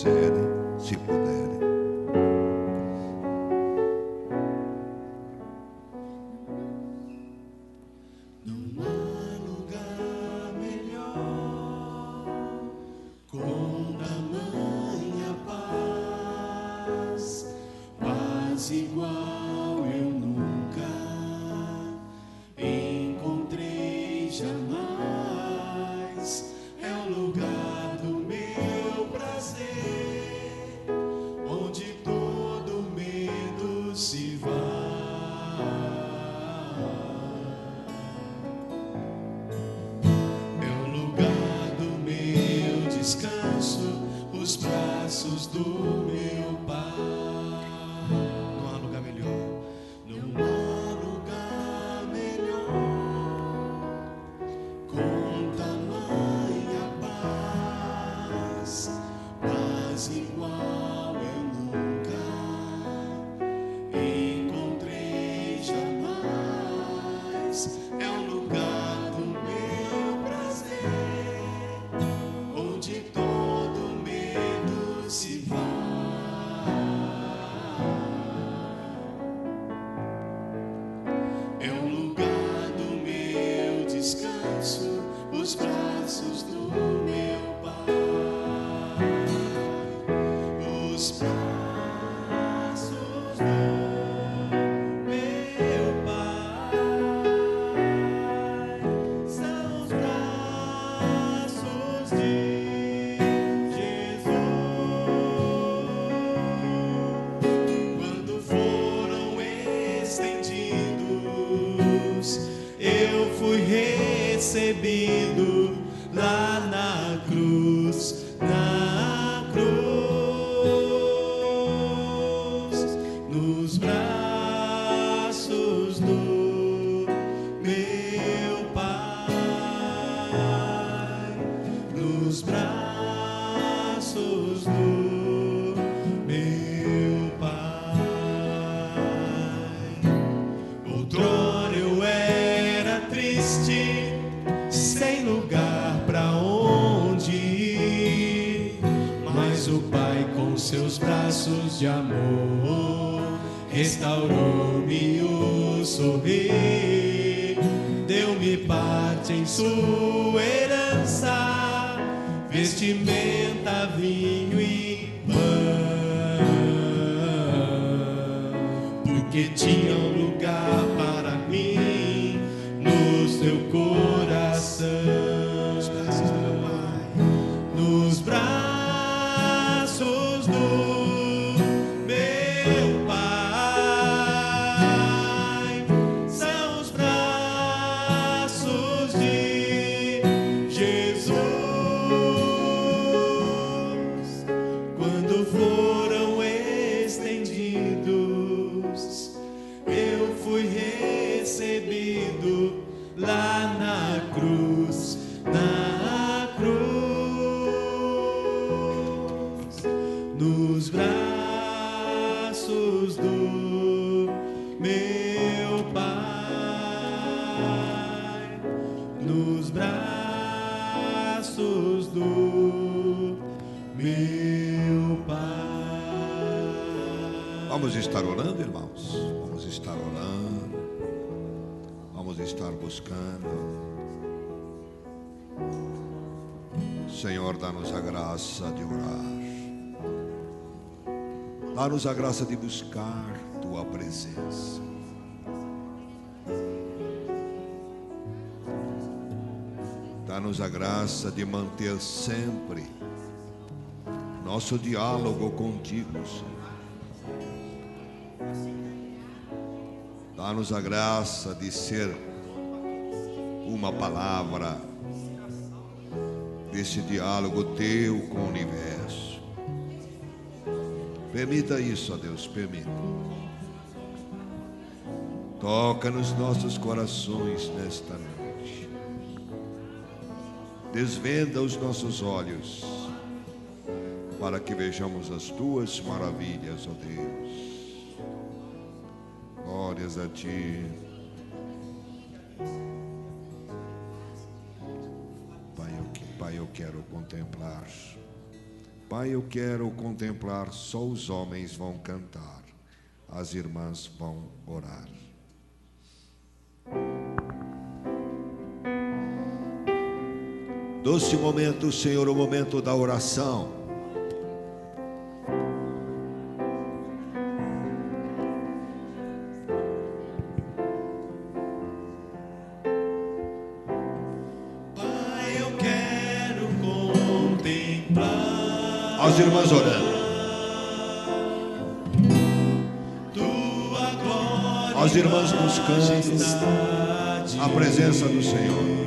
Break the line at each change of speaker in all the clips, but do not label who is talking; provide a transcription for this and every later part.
quiserem, se puderem.
Não há lugar melhor, com tamanha paz, paz igual eu nunca encontrei jamais. É o lugar do meu prazer, onde todo medo se vai. É o lugar do meu descanso, os braços do meu Pai. Não há lugar melhor, não há lugar melhor, com tamanha paz, paz igual eu nunca encontrei jamais. É o lugar do meu prazer, onde todo medo se vai. É o lugar do meu descanso, os braços do meu Pai. Os braços do meu Pai são os braços de Jesus. Quando foram estendidos, eu fui recebido lá na cruz, nos braços do meu Pai, nos braços do meu Pai. Outrora eu era triste, sem lugar pra onde ir, mas o Pai com seus braços de amor restaurou-me o sorrir, deu-me parte em sua herança, vestimenta, vinho e pão, porque tinha um lugar para mim no seu coração. Nos braços do meu Pai, nos braços do meu Pai, são os braços de Jesus. Quando foram estendidos, eu fui recebido lá na cruz, nos braços do meu Pai, nos braços do meu Pai.
Vamos estar orando, irmãos. Vamos estar orando. Vamos estar buscando. Senhor, dá-nos a graça de orar. Dá-nos a graça de buscar Tua presença. Dá-nos a graça de manter sempre nosso diálogo contigo, Senhor. Dá-nos a graça de ser uma palavra desse diálogo Teu com o universo. Permita isso, ó Deus, permita. Toca nos nossos corações nesta noite. Desvenda os nossos olhos para que vejamos as Tuas maravilhas, ó Deus. Glórias a Ti. Pai, eu quero contemplar Pai, eu quero contemplar, só os homens vão cantar, as irmãs vão orar. Doce momento, Senhor, o momento da oração.
Pai, eu quero contemplar
As irmãs orando.
tua glória,
As irmãs buscando a presença do Senhor.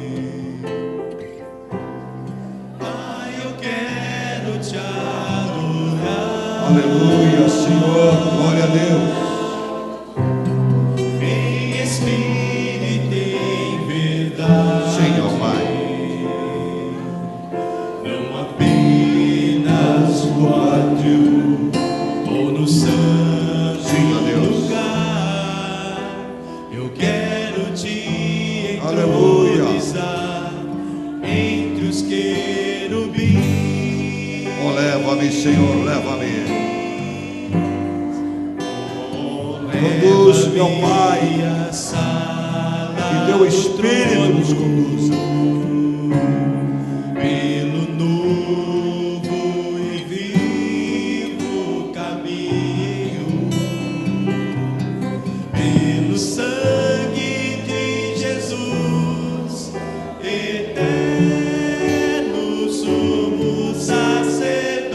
Aleluia, Senhor, glória a Deus.
Em espírito e em verdade,
Senhor Pai,
não apenas no átrio ou no santo
Senhor Deus.
lugar. Eu quero te
Aleluia.
entronizar entre os querubins.
Oh, leva-me, Senhor, leva-me. Conduz, meu Pai, que teu Espírito nos conduza
pelo novo e vivo caminho, pelo sangue de Jesus, eterno sumo sacerdote.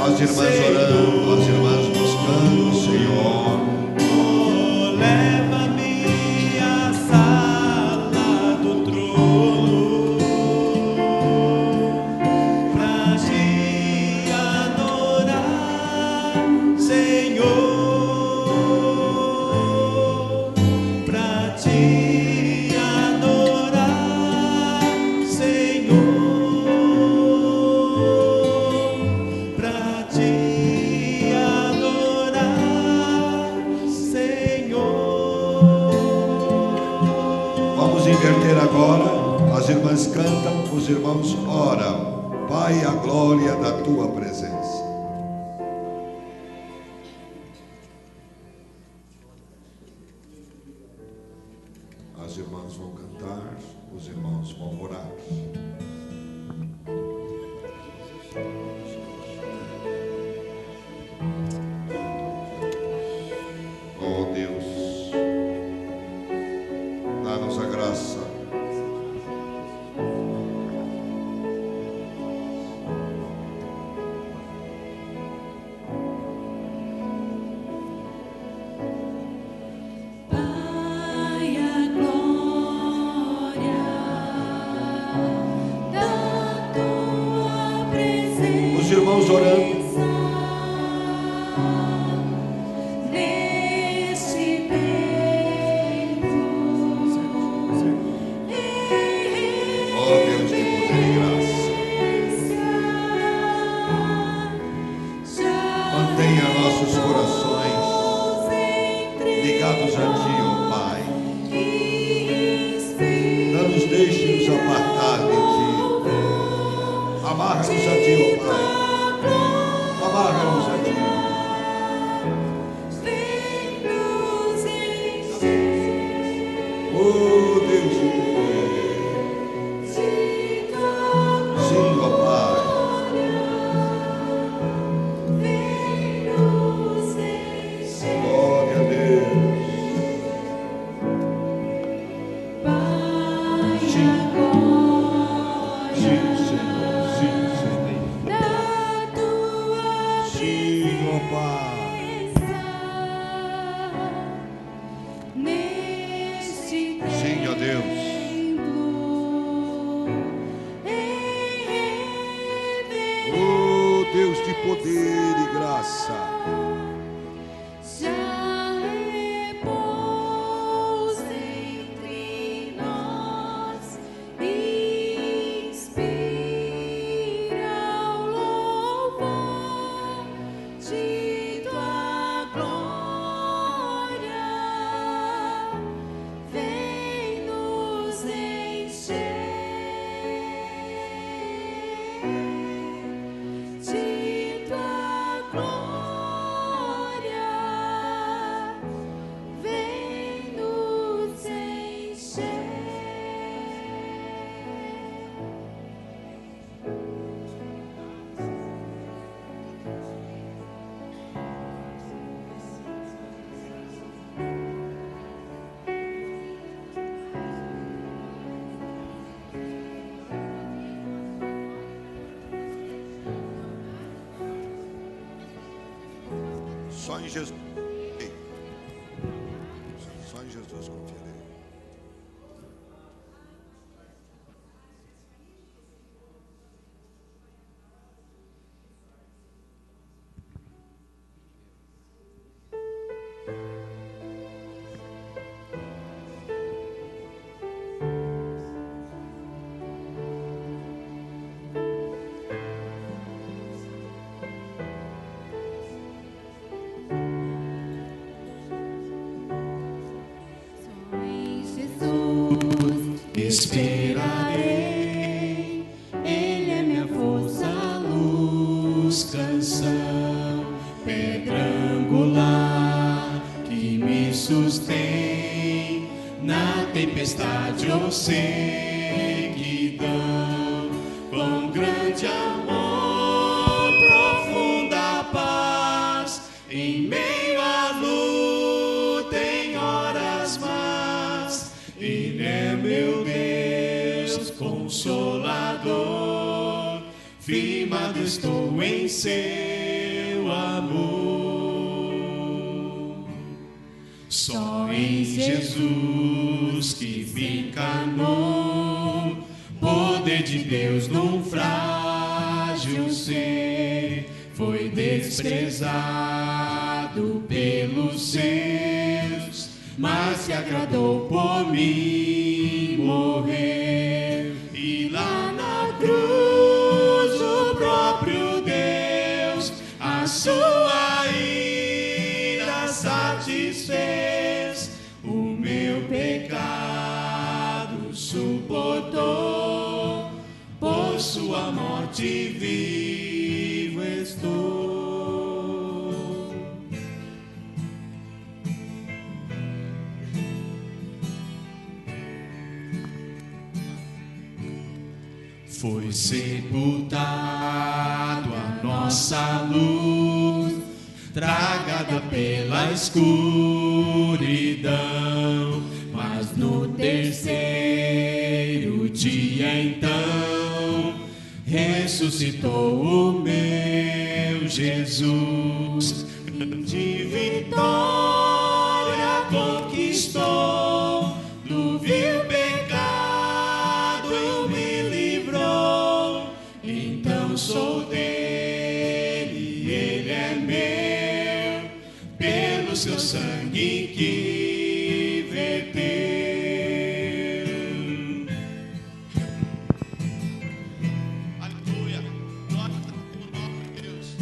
as irmãs orando, as irmãs buscando o Senhor.
Oh, leva-me à sala do trono pra te adorar, Senhor, pra te adorar, Senhor, pra te adorar, Senhor.
Vamos inverter agora. As irmãs cantam, os irmãos oram. Pai, a glória da tua presença. As irmãs vão cantar, os irmãos vão orar. Oh Deus, dá-nos a graça
Pai, a glória da tua presença.
Os irmãos orando.
Neste tempo.
Oh Deus de poder e graça, mantenha nossos corações ligados a Ti, ó Pai. Não nos deixe nos apartar de Ti. Amarra-nos a Ti, ó Pai. Amarra-nos a Ti. Oh Deus de poder. Sim, ó Pai. Glória a Deus. Sim, Senhor. Sim, Senhor. Sim, ó Pai. Sim, ó Deus. Oh Deus de poder e graça.
Já repousa entre nós e
Só em Jesus. Só em Jesus confiarei.
Esperarei, Ele é minha força, luz, canção, pedra angular que me sustém na tempestade ou sequidão. Quão grande amor, profunda paz, em meio à luta, em horas más. Ele é meu Deus, consolador, firmado estou em seu amor. Só em Jesus que me encarnou, poder de Deus num frágil ser, foi desprezado pelos seus, mas se agradou por mim morrer. E lá na cruz o próprio Deus a sua ira satisfez, o meu pecado suportou, por sua morte vivo estou. Foi sepultado a nossa luz, tragada pela escuridão, mas no terceiro dia então ressuscitou o meu Jesus. De vitória conquistou, do vil pecado me livrou. Então sou dele, ele é meu, pelo seu sangue que verteu. Aleluia, glória ao nome de Deus.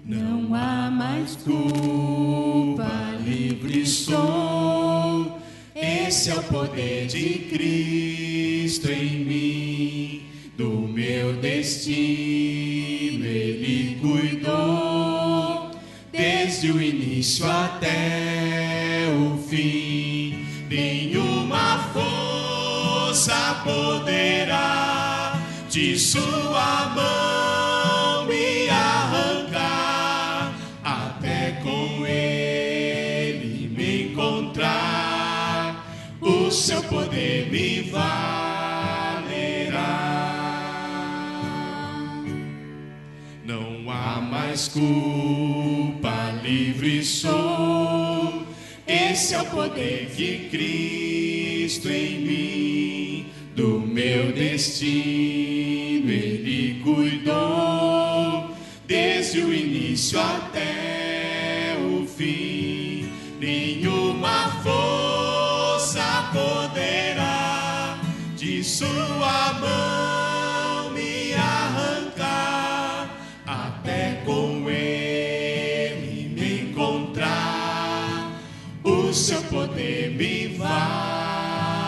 Não há mais culpa, livre sou. Esse é o poder de Cristo em mim. Do meu destino Ele cuidou, desde o início até o fim. Nenhuma força poderá de sua mão me arrancar, até com ele me encontrar, o seu poder me valerá. Não há mais culpa, livre sou. Esse é o poder de Cristo em mim. Do meu destino Ele cuidou, desde o início até o fim. Nenhuma força poderá de sua mão me arrancar, até com ele me encontrar, o seu poder me valerá.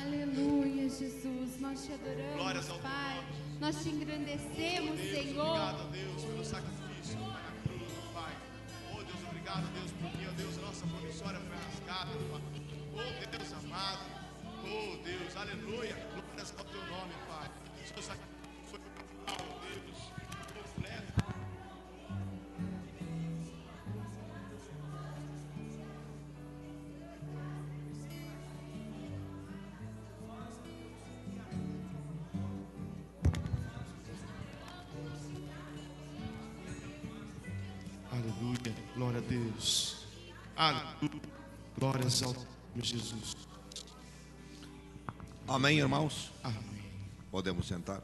Aleluia, Jesus, nós te adoramos, Pai, nós te engrandecemos, Senhor.
Obrigado a Deus pelo sacrifício que vai na cruz, Pai. Oh Deus, obrigado a Deus porque, ó Deus, a nossa promissória foi rasgada, Pai. Oh Deus amado, oh Deus, aleluia, glórias ao teu nome, Pai. O seu sacrifício foi total, Deus, completo.
Glória a Deus. Aleluia. Glórias ao nome de Jesus.
Amém, irmãos?
Amém.
Podemos sentar?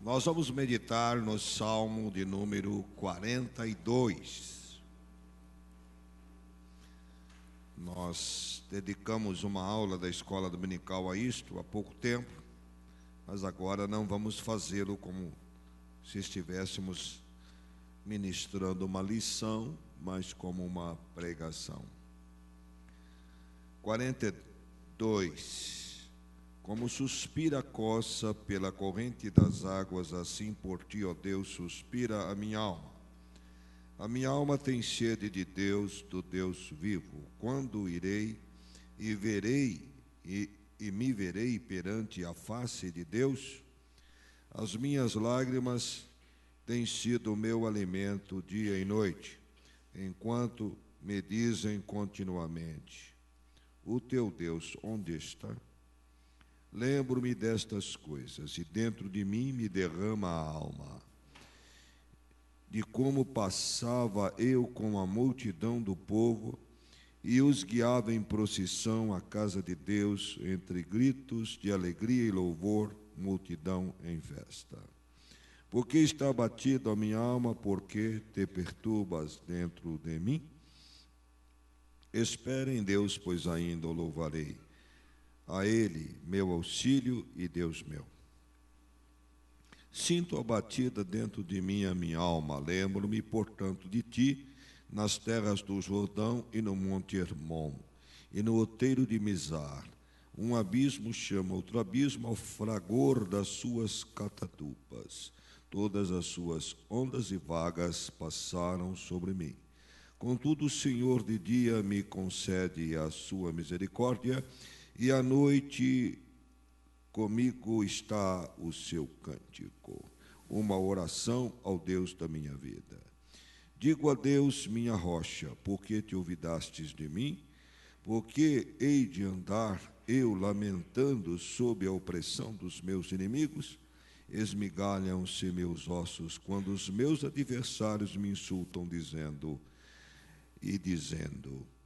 Nós vamos meditar no Salmo de número 42. Nós dedicamos uma aula da escola dominical a isto há pouco tempo, mas agora não vamos fazê-lo como se estivéssemos ministrando uma lição, mas como uma pregação. 42. Como suspira a coça pela corrente das águas, assim por ti, ó Deus, suspira a minha alma. A minha alma tem sede de Deus, do Deus vivo. Quando irei e verei e me verei perante a face de Deus? As minhas lágrimas têm sido o meu alimento dia e noite, enquanto me dizem continuamente: o teu Deus onde está? Lembro-me destas coisas, e dentro de mim me derrama a alma, de como passava eu com a multidão do povo, e os guiava em procissão à casa de Deus, entre gritos de alegria e louvor, multidão em festa. Porque está abatida a minha alma, porque te perturbas dentro de mim? Espere em Deus, pois ainda o louvarei. A Ele, meu auxílio e Deus meu. Sinto abatida dentro de mim a minha alma. Lembro-me, portanto, de ti, nas terras do Jordão e no monte Hermon, e no outeiro de Mizar. Um abismo chama outro abismo ao fragor das suas catatupas. Todas as suas ondas e vagas passaram sobre mim. Contudo, o Senhor de dia me concede a sua misericórdia, e à noite comigo está o seu cântico, uma oração ao Deus da minha vida. Digo a Deus, minha rocha, por que te olvidastes de mim? Porque hei de andar eu lamentando sob a opressão dos meus inimigos? Esmigalham-se meus ossos quando os meus adversários me insultam, dizendo,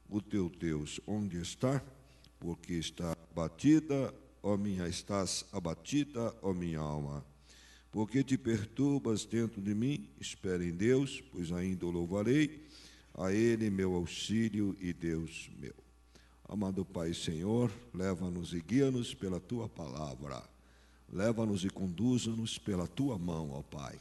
o teu Deus onde está? Porque estás abatida, ó minha alma. Porque te perturbas dentro de mim? Espera em Deus, pois ainda o louvarei. A Ele meu auxílio e Deus meu. Amado Pai e Senhor, leva-nos e guia-nos pela Tua palavra. Leva-nos e conduza-nos pela Tua mão, ó Pai,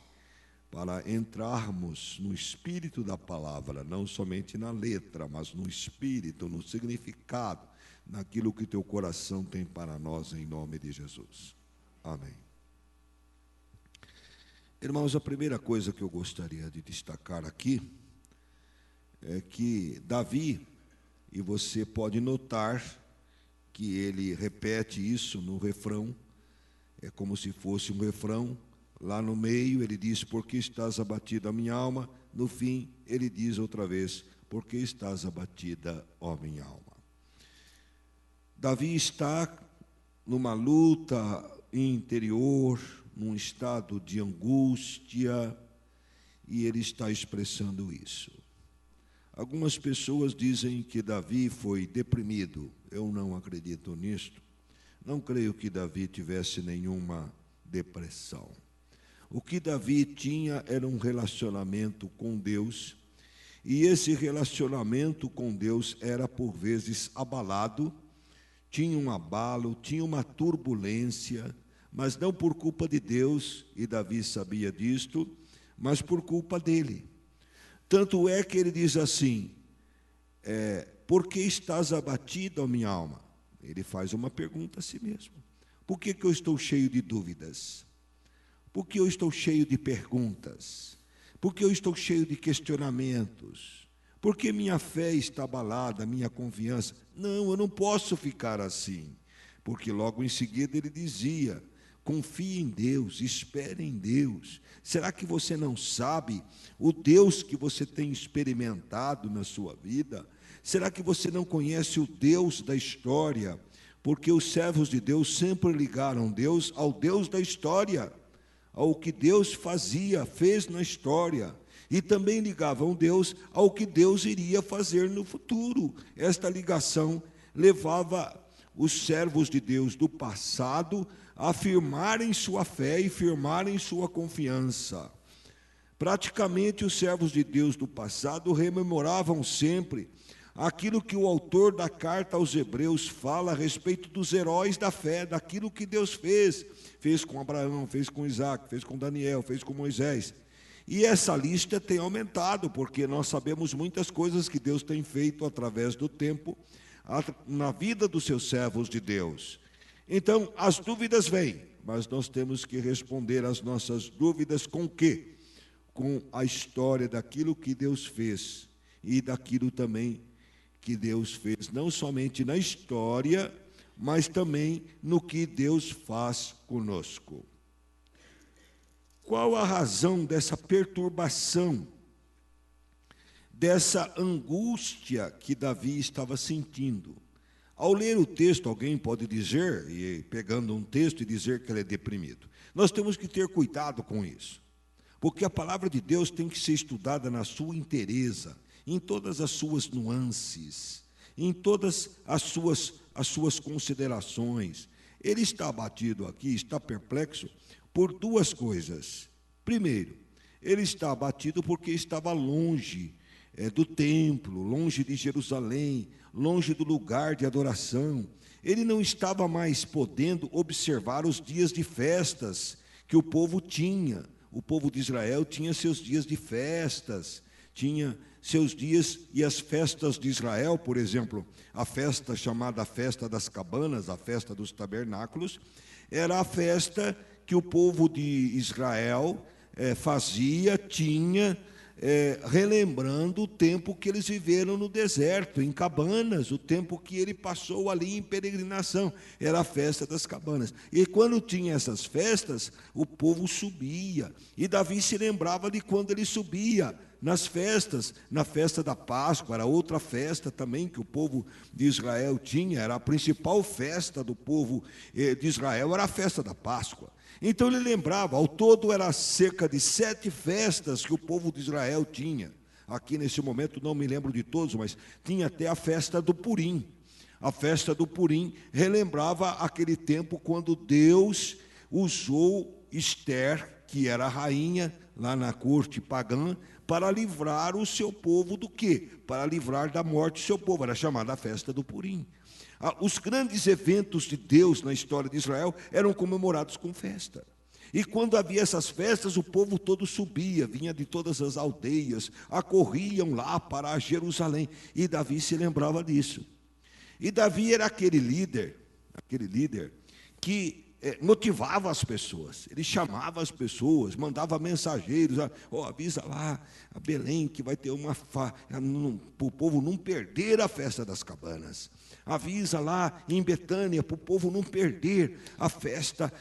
para entrarmos no espírito da palavra, não somente na letra, mas no espírito, no significado, naquilo que teu coração tem para nós, em nome de Jesus. Amém. Irmãos, a primeira coisa que eu gostaria de destacar aqui é que Davi, e você pode notar que ele repete isso no refrão, é como se fosse um refrão, lá no meio ele diz, porque estás abatida a minha alma, no fim ele diz outra vez, porque estás abatida, ó minha alma. Davi está numa luta interior, num estado de angústia, e ele está expressando isso. Algumas pessoas dizem que Davi foi deprimido. Eu não acredito nisto. Não creio que Davi tivesse nenhuma depressão. O que Davi tinha era um relacionamento com Deus, e esse relacionamento com Deus era por vezes abalado, tinha um abalo, tinha uma turbulência, mas não por culpa de Deus, e Davi sabia disto, mas por culpa dele. Tanto é que ele diz assim, por que estás abatido, ó minha alma? Ele faz uma pergunta a si mesmo. Por que eu estou cheio de dúvidas? Por que eu estou cheio de perguntas? Por que eu estou cheio de questionamentos? Por que minha fé está abalada, minha confiança? Não, eu não posso ficar assim. Porque logo em seguida ele dizia, confie em Deus, espere em Deus. Será que você não sabe o Deus que você tem experimentado na sua vida? Será que você não conhece o Deus da história? Porque os servos de Deus sempre ligaram Deus ao Deus da história, ao que Deus fez na história, e também ligavam Deus ao que Deus iria fazer no futuro. Esta ligação levava os servos de Deus do passado a firmarem sua fé e firmarem sua confiança. Praticamente, os servos de Deus do passado rememoravam sempre aquilo que o autor da carta aos Hebreus fala a respeito dos heróis da fé, daquilo que Deus fez. Fez com Abraão, fez com Isaac, fez com Daniel, fez com Moisés. E essa lista tem aumentado, porque nós sabemos muitas coisas que Deus tem feito através do tempo, na vida dos seus servos de Deus. Então, as dúvidas vêm, mas nós temos que responder às nossas dúvidas com o quê? Com a história daquilo que Deus fez e daquilo também que Deus fez, não somente na história, mas também no que Deus faz conosco. Qual a razão dessa perturbação, dessa angústia que Davi estava sentindo? Ao ler o texto, alguém pode dizer, e pegando um texto e dizer que ele é deprimido. Nós temos que ter cuidado com isso, porque a palavra de Deus tem que ser estudada na sua inteireza, em todas as suas nuances, em todas as suas considerações. Ele está abatido aqui, está perplexo por duas coisas. Primeiro, ele está abatido porque estava longe do templo, longe de Jerusalém, longe do lugar de adoração. Ele não estava mais podendo observar os dias de festas que o povo tinha. O povo de Israel tinha seus dias de festas, tinha seus dias, e as festas de Israel, por exemplo, a festa chamada Festa das Cabanas, a Festa dos Tabernáculos, era a festa que o povo de Israel tinha, relembrando o tempo que eles viveram no deserto, em cabanas, o tempo que ele passou ali em peregrinação, era a festa das cabanas. E quando tinha essas festas, o povo subia, e Davi se lembrava de quando ele subia nas festas, na festa da Páscoa, era outra festa também que o povo de Israel tinha, era a principal festa do povo de Israel, era a festa da Páscoa. Então ele lembrava, ao todo era cerca de 7 festas que o povo de Israel tinha. Aqui nesse momento não me lembro de todos, mas tinha até a festa do Purim. A festa do Purim relembrava aquele tempo quando Deus usou Ester, que era a rainha lá na corte pagã, para livrar o seu povo do quê? Para livrar da morte o seu povo, era chamada a festa do Purim. Os grandes eventos de Deus na história de Israel eram comemorados com festa. E quando havia essas festas, o povo todo subia, vinha de todas as aldeias, acorriam lá para Jerusalém. E Davi se lembrava disso. E Davi era aquele líder que motivava as pessoas, ele chamava as pessoas, mandava mensageiros, avisa lá a Belém que vai ter para o povo não perder a festa das cabanas. Avisa lá em Betânia para o povo não perder a festa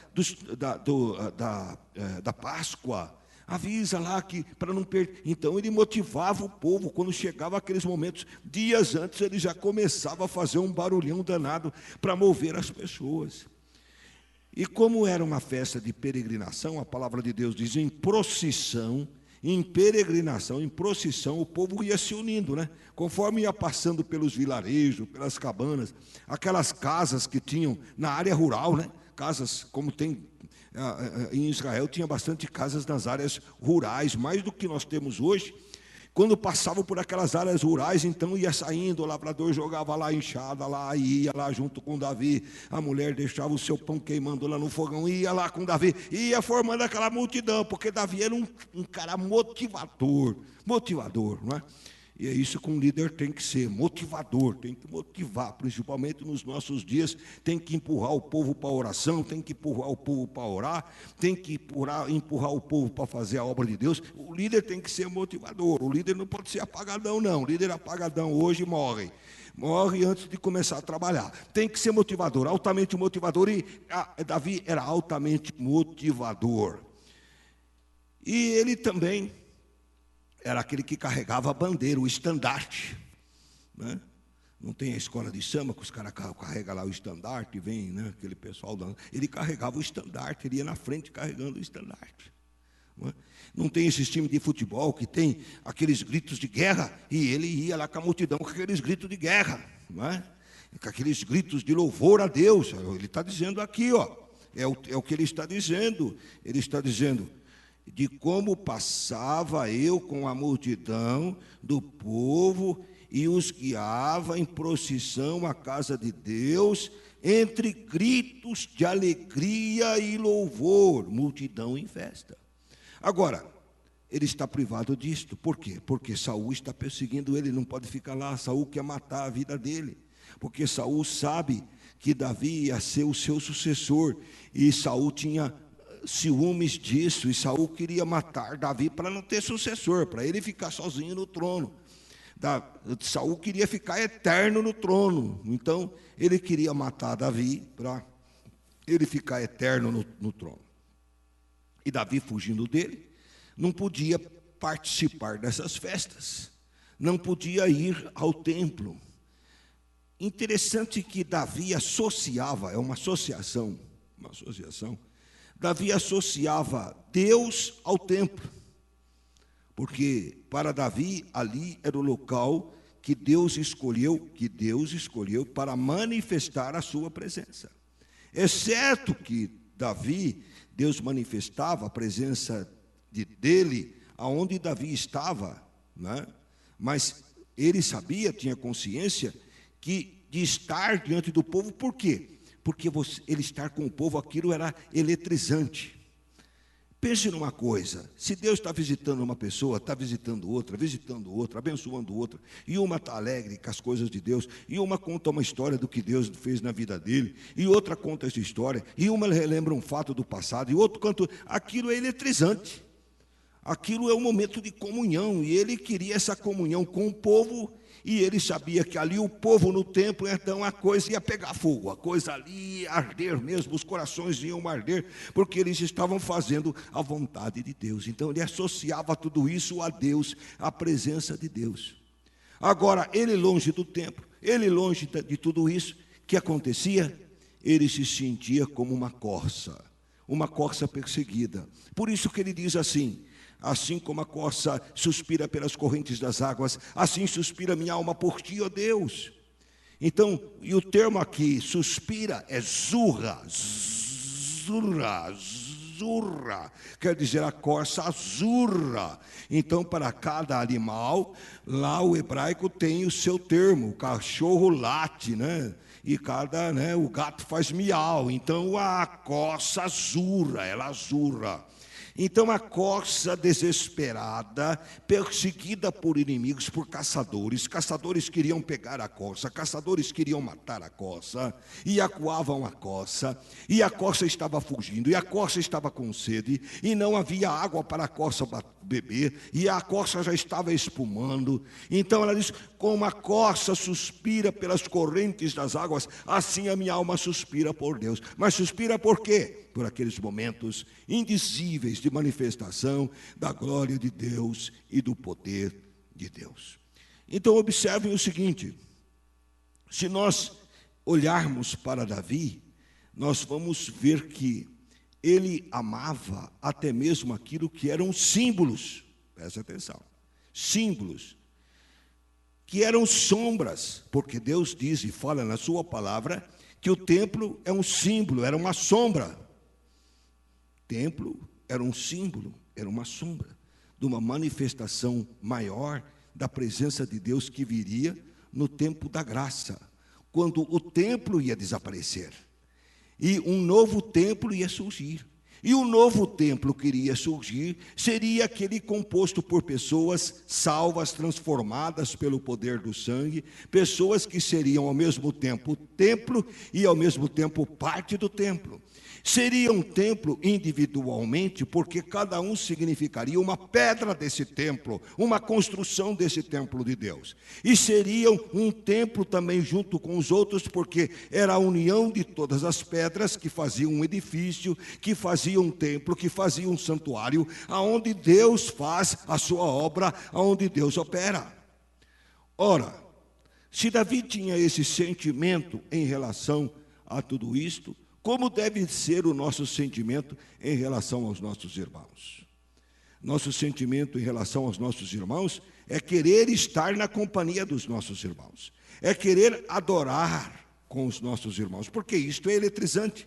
da Páscoa. Avisa lá que para não perder. Então ele motivava o povo. Quando chegava aqueles momentos, dias antes, ele já começava a fazer um barulhão danado para mover as pessoas. E como era uma festa de peregrinação, a palavra de Deus diz em procissão, em peregrinação, em procissão, o povo ia se unindo, né? Conforme ia passando pelos vilarejos, pelas cabanas, aquelas casas que tinham na área rural, né? Casas como tem em Israel, tinha bastante casas nas áreas rurais, mais do que nós temos hoje. Quando passavam por aquelas áreas rurais, então ia saindo, o lavrador jogava lá a enxada, lá, ia lá junto com Davi, a mulher deixava o seu pão queimando lá no fogão, ia lá com Davi, ia formando aquela multidão, porque Davi era um cara motivador, não é? E é isso que um líder tem que ser, motivador, tem que motivar, principalmente nos nossos dias, tem que empurrar o povo para a oração, tem que empurrar o povo para orar, tem que empurrar o povo para fazer a obra de Deus. O líder tem que ser motivador, o líder não pode ser apagadão não, o líder apagadão hoje morre antes de começar a trabalhar. Tem que ser motivador, altamente motivador, e Davi era altamente motivador. E ele também era aquele que carregava a bandeira, o estandarte, né? Não tem a escola de samba que os caras carregam lá o estandarte, vem, né, aquele pessoal. Ele carregava o estandarte, ele ia na frente carregando o estandarte. Não tem esses times de futebol que tem aqueles gritos de guerra, e ele ia lá com a multidão com aqueles gritos de guerra, não é? Com aqueles gritos de louvor a Deus. Ele está dizendo aqui, ó, é o que ele está dizendo. Ele está dizendo de como passava eu com a multidão do povo e os guiava em procissão à casa de Deus, entre gritos de alegria e louvor, multidão em festa. Agora, ele está privado disto. Por quê? Porque Saul está perseguindo ele, não pode ficar lá. Saul quer matar a vida dele, porque Saul sabe que Davi ia ser o seu sucessor, e Saul tinha ciúmes disso, e Saul queria matar Davi para não ter sucessor, para ele ficar sozinho no trono. Saul queria ficar eterno no trono, então ele queria matar Davi para ele ficar eterno no trono. E Davi, fugindo dele, não podia participar dessas festas, não podia ir ao templo. Interessante que Davi associava, é uma associação, Davi associava Deus ao templo, porque para Davi ali era o local que Deus escolheu para manifestar a sua presença. É certo que Deus manifestava a presença dele aonde Davi estava, né? Mas ele sabia, tinha consciência de estar diante do povo. Por quê? Porque ele estar com o povo, aquilo era eletrizante. Pense numa coisa: se Deus está visitando uma pessoa, está visitando outra, abençoando outra, e uma está alegre com as coisas de Deus, e uma conta uma história do que Deus fez na vida dele, e outra conta essa história, e uma relembra um fato do passado, e outro canto, aquilo é eletrizante. Aquilo é um momento de comunhão, e ele queria essa comunhão com o povo, e ele sabia que ali o povo no templo, então a coisa ia pegar fogo, a coisa ali ia arder mesmo, os corações iam arder, porque eles estavam fazendo a vontade de Deus. Então ele associava tudo isso a Deus, à presença de Deus. Agora, ele longe do templo, ele longe de tudo isso, o que acontecia? Ele se sentia como uma corça perseguida. Por isso que ele diz assim: assim como a corça suspira pelas correntes das águas, assim suspira minha alma por ti, ó Deus. Então, e o termo aqui, suspira, é zurra, quer dizer, a corça zurra. Então, para cada animal, lá o hebraico tem o seu termo. O cachorro late, né? E o gato faz miau. Então, a corça zurra, ela zurra. Então a corça desesperada, perseguida por inimigos, por caçadores queriam pegar a corça, caçadores queriam matar a corça, e acuavam a corça, e a corça estava fugindo, e a corça estava com sede, e não havia água para a corça beber, e a corça já estava espumando. Então ela diz: como a corça suspira pelas correntes das águas, assim a minha alma suspira por Deus. Mas suspira por quê? Por aqueles momentos indizíveis de manifestação da glória de Deus e do poder de Deus. Então observem o seguinte: se nós olharmos para Davi, nós vamos ver que ele amava até mesmo aquilo que eram símbolos. Presta atenção: símbolos que eram sombras, porque Deus diz e fala na sua palavra que o templo é um símbolo, era uma sombra. O templo era um símbolo, era uma sombra de uma manifestação maior da presença de Deus que viria no tempo da graça, quando o templo ia desaparecer e um novo templo ia surgir. E o novo templo que iria surgir seria aquele composto por pessoas salvas, transformadas pelo poder do sangue, pessoas que seriam ao mesmo tempo templo e ao mesmo tempo parte do templo. Seria um templo individualmente, porque cada um significaria uma pedra desse templo, uma construção desse templo de Deus. E seriam um templo também junto com os outros, porque era a união de todas as pedras que faziam um edifício, que faziam um templo, que faziam um santuário, aonde Deus faz a sua obra, aonde Deus opera. Ora, Se Davi tinha esse sentimento em relação a tudo isto, como deve ser o nosso sentimento em relação aos nossos irmãos? Nosso sentimento em relação aos nossos irmãos é querer estar na companhia dos nossos irmãos, é querer adorar com os nossos irmãos, porque isto é eletrizante,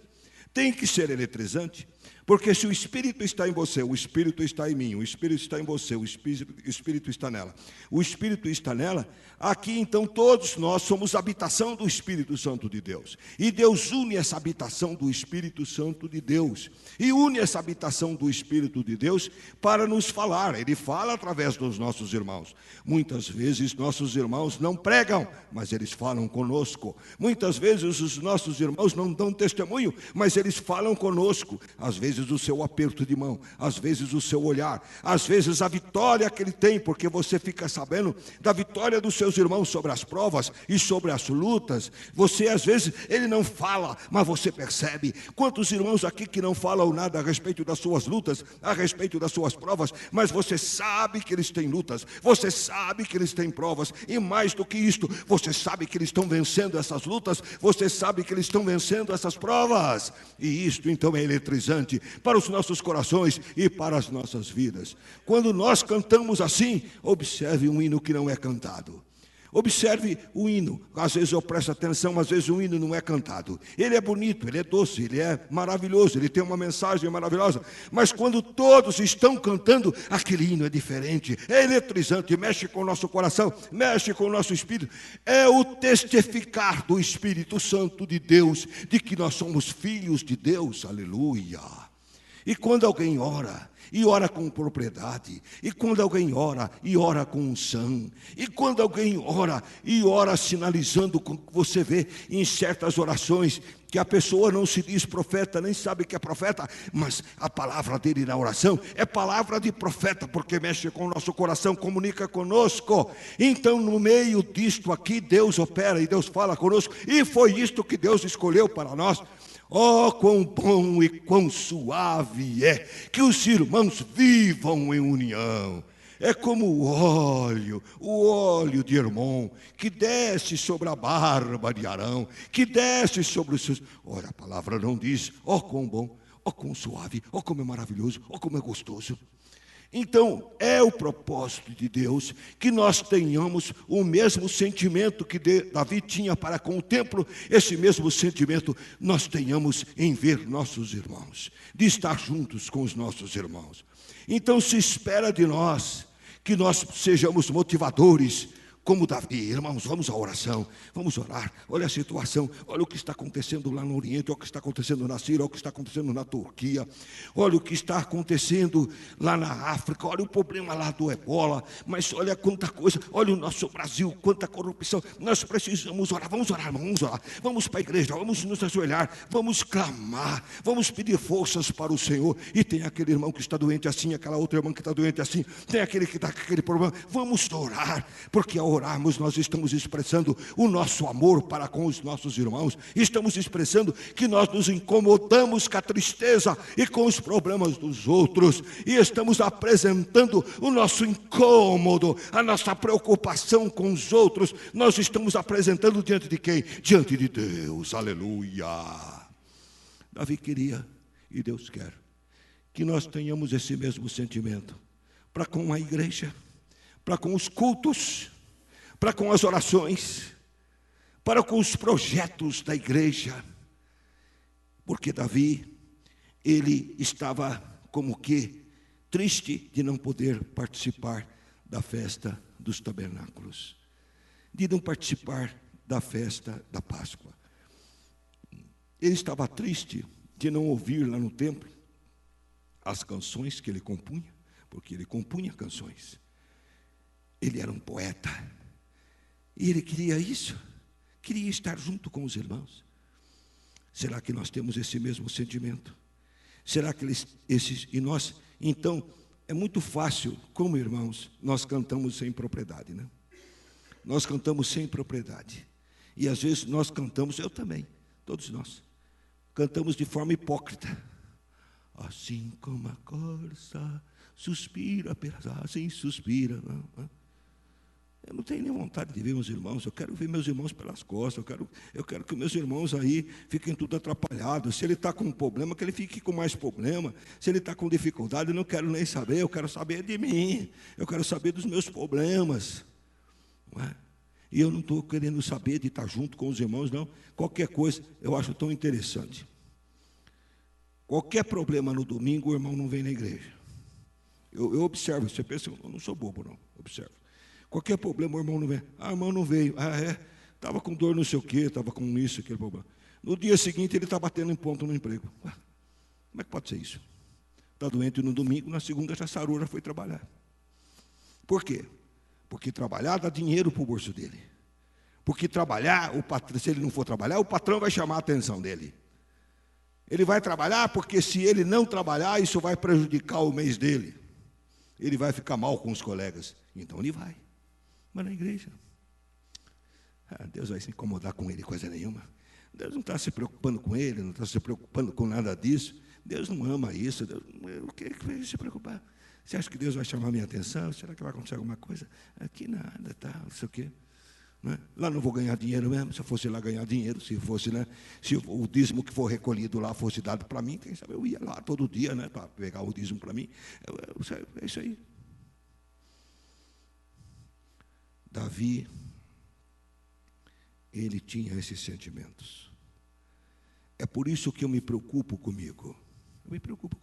tem que ser eletrizante. Porque se o Espírito está em você, o Espírito está em mim, o Espírito está em você, o Espírito está nela, o Espírito está nela, aqui então todos nós somos habitação do Espírito Santo de Deus. E Deus une essa habitação do Espírito Santo de Deus, e une essa habitação do Espírito de Deus para nos falar. Ele fala através dos nossos irmãos. Muitas vezes nossos irmãos não pregam, mas eles falam conosco. Muitas vezes os nossos irmãos não dão testemunho, mas eles falam conosco. Às vezes o seu aperto de mão, às vezes o seu olhar, às vezes a vitória que ele tem, porque você fica sabendo da vitória dos seus irmãos sobre as provas e sobre as lutas. Você às vezes, ele não fala, mas você percebe. Quantos irmãos aqui que não falam nada a respeito das suas lutas, a respeito das suas provas, mas você sabe que eles têm lutas, você sabe que eles têm provas, e mais do que isto, você sabe que eles estão vencendo essas lutas, você sabe que eles estão vencendo essas provas, e isto então é eletrizante para os nossos corações e para as nossas vidas. Quando nós cantamos assim, observe um hino que não é cantado. Observe o hino. Às vezes eu presto atenção, às vezes o hino não é cantado. Ele é bonito, ele é doce, ele é maravilhoso, ele tem uma mensagem maravilhosa. Mas quando todos estão cantando, aquele hino é diferente, é eletrizante, mexe com o nosso coração, mexe com o nosso espírito. É o testificar do Espírito Santo de Deus, de que nós somos filhos de Deus. Aleluia. E quando alguém ora, e ora com propriedade, e quando alguém ora, e ora com unção, e quando alguém ora, e ora sinalizando, com que você vê em certas orações, que a pessoa não se diz profeta, nem sabe que é profeta, mas a palavra dele na oração é palavra de profeta, porque mexe com o nosso coração, comunica conosco. Então no meio disto aqui, Deus opera e Deus fala conosco, e foi isto que Deus escolheu para nós. Oh, quão bom e quão suave é que os irmãos vivam em união. É como o óleo de Hermon, que desce sobre a barba de Arão, que desce sobre os seus... Olha, a palavra não diz, oh, quão bom, oh, quão suave, oh, como é maravilhoso, oh, como é gostoso. Então, é o propósito de Deus que nós tenhamos o mesmo sentimento que Davi tinha para com o templo, esse mesmo sentimento nós tenhamos em ver nossos irmãos, de estar juntos com os nossos irmãos. Então, se espera de nós que nós sejamos motivadores, como Davi. Irmãos, vamos à oração, vamos orar. Olha a situação, olha o que está acontecendo lá no Oriente, olha o que está acontecendo na Síria, olha o que está acontecendo na Turquia, olha o que está acontecendo lá na África, olha o problema lá do ebola, mas olha quanta coisa, olha o nosso Brasil, quanta corrupção. Nós precisamos orar, vamos orar, vamos orar, vamos para a igreja, vamos nos ajoelhar, vamos clamar, vamos pedir forças para o Senhor. E tem aquele irmão que está doente assim, aquela outra irmã que está doente assim, tem aquele que está com aquele problema. Vamos orar, porque ao orarmos, nós estamos expressando o nosso amor para com os nossos irmãos, estamos expressando que nós nos incomodamos com a tristeza e com os problemas dos outros, e estamos apresentando o nosso incômodo, a nossa preocupação com os outros, nós estamos apresentando diante de quem? Diante de Deus, aleluia. Davi queria, e Deus quer, que nós tenhamos esse mesmo sentimento, para com a igreja, para com os cultos, para com as orações, para com os projetos da igreja, porque Davi, ele estava como que triste de não poder participar da festa dos tabernáculos, de não participar da festa da Páscoa. Ele estava triste de não ouvir lá no templo as canções que ele compunha, porque ele compunha canções. Ele era um poeta. E ele queria isso, queria estar junto com os irmãos. Será que nós temos esse mesmo sentimento? Será que e nós, então, é muito fácil, como irmãos, nós cantamos sem propriedade, né? Nós cantamos sem propriedade. E às vezes nós cantamos, eu também, todos nós, cantamos de forma hipócrita. Assim como a corça suspira, assim suspira, não. Eu não tenho nem vontade de ver meus irmãos, eu quero ver meus irmãos pelas costas, eu quero que meus irmãos aí fiquem tudo atrapalhados. Se ele está com um problema, que ele fique com mais problema. Se ele está com dificuldade, eu não quero nem saber, eu quero saber de mim, eu quero saber dos meus problemas. Não é? E eu não estou querendo saber de estar junto com os irmãos, não. Qualquer coisa, eu acho tão interessante. Qualquer problema no domingo, o irmão não vem na igreja. Eu observo, você pensa, eu não sou bobo, não, observo. Qualquer problema, o irmão não vem. O irmão não veio. Estava com dor não sei o quê, estava com isso, aquele problema. No dia seguinte, ele está batendo em ponto no emprego. Como é que pode ser isso? Está doente no domingo, na segunda já sarou, já foi trabalhar. Por quê? Porque trabalhar dá dinheiro para o bolso dele. Porque trabalhar, se ele não for trabalhar, o patrão vai chamar a atenção dele. Ele vai trabalhar porque se ele não trabalhar, isso vai prejudicar o mês dele. Ele vai ficar mal com os colegas. Então ele vai. Mas na igreja, Deus vai se incomodar com ele, coisa nenhuma. Deus não está se preocupando com ele, não está se preocupando com nada disso. Deus não ama isso. O que vai se preocupar? Você acha que Deus vai chamar a minha atenção? Será que vai acontecer alguma coisa? Aqui nada, tá, não sei o quê. Não é? Lá não vou ganhar dinheiro mesmo. Se eu fosse lá ganhar dinheiro, se o dízimo que for recolhido lá fosse dado para mim, quem sabe eu ia lá todo dia, né, para pegar o dízimo para mim. É isso aí. Davi, ele tinha esses sentimentos. É por isso que eu me preocupo comigo. Me preocupo.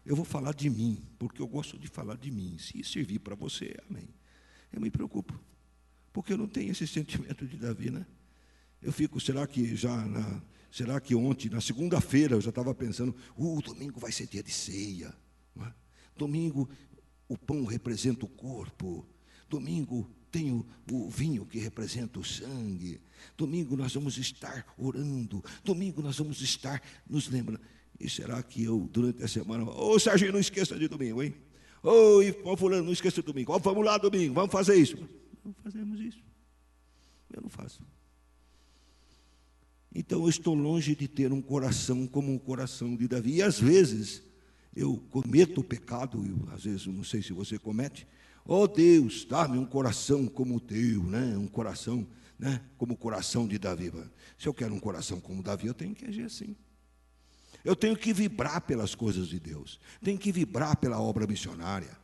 Eu vou falar de mim, porque eu gosto de falar de mim. Se servir para você, amém. Eu me preocupo, porque eu não tenho esse sentimento de Davi, né? Eu fico, será que ontem, na segunda-feira, eu já estava pensando, domingo vai ser dia de ceia. Não é? Domingo, o pão representa o corpo. Domingo tem o vinho que representa o sangue. Domingo nós vamos estar orando. Domingo nós vamos estar nos lembrando. E será que eu, durante a semana, Serginho, não esqueça de domingo, hein? Fulano, não esqueça de domingo. Vamos lá domingo, vamos fazer isso. Não fazemos isso. Eu não faço. Então eu estou longe de ter um coração como o coração de Davi. E às vezes eu cometo o pecado, às vezes eu não sei se você comete. Deus, dá-me um coração como o teu, né? Um coração, né? Como o coração de Davi. Se eu quero um coração como Davi, eu tenho que agir assim. Eu tenho que vibrar pelas coisas de Deus. Tenho que vibrar pela obra missionária.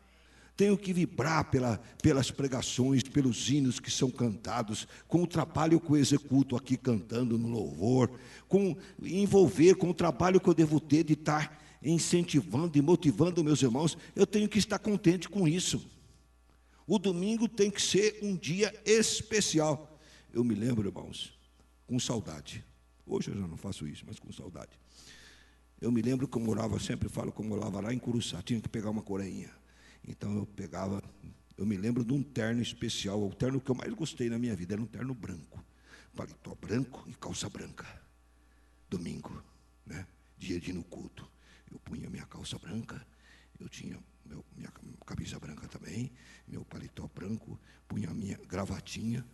Tenho que vibrar pelas pregações, pelos hinos que são cantados, com o trabalho que eu executo aqui cantando no louvor, envolver com o trabalho que eu devo ter de estar incentivando e motivando meus irmãos. Eu tenho que estar contente com isso. O domingo tem que ser um dia especial. Eu me lembro, irmãos, com saudade. Hoje eu já não faço isso, mas com saudade. Eu me lembro que eu morava, sempre falo que eu morava lá em Curuçá, tinha que pegar uma coreinha. Então eu me lembro de um terno especial, o terno que eu mais gostei na minha vida, era um terno branco. Paletó branco e calça branca. Domingo, né? Dia de ir no culto. Eu punha minha calça branca, eu tinha minha camisa branca também, meu paletó branco, punha a minha gravatinha.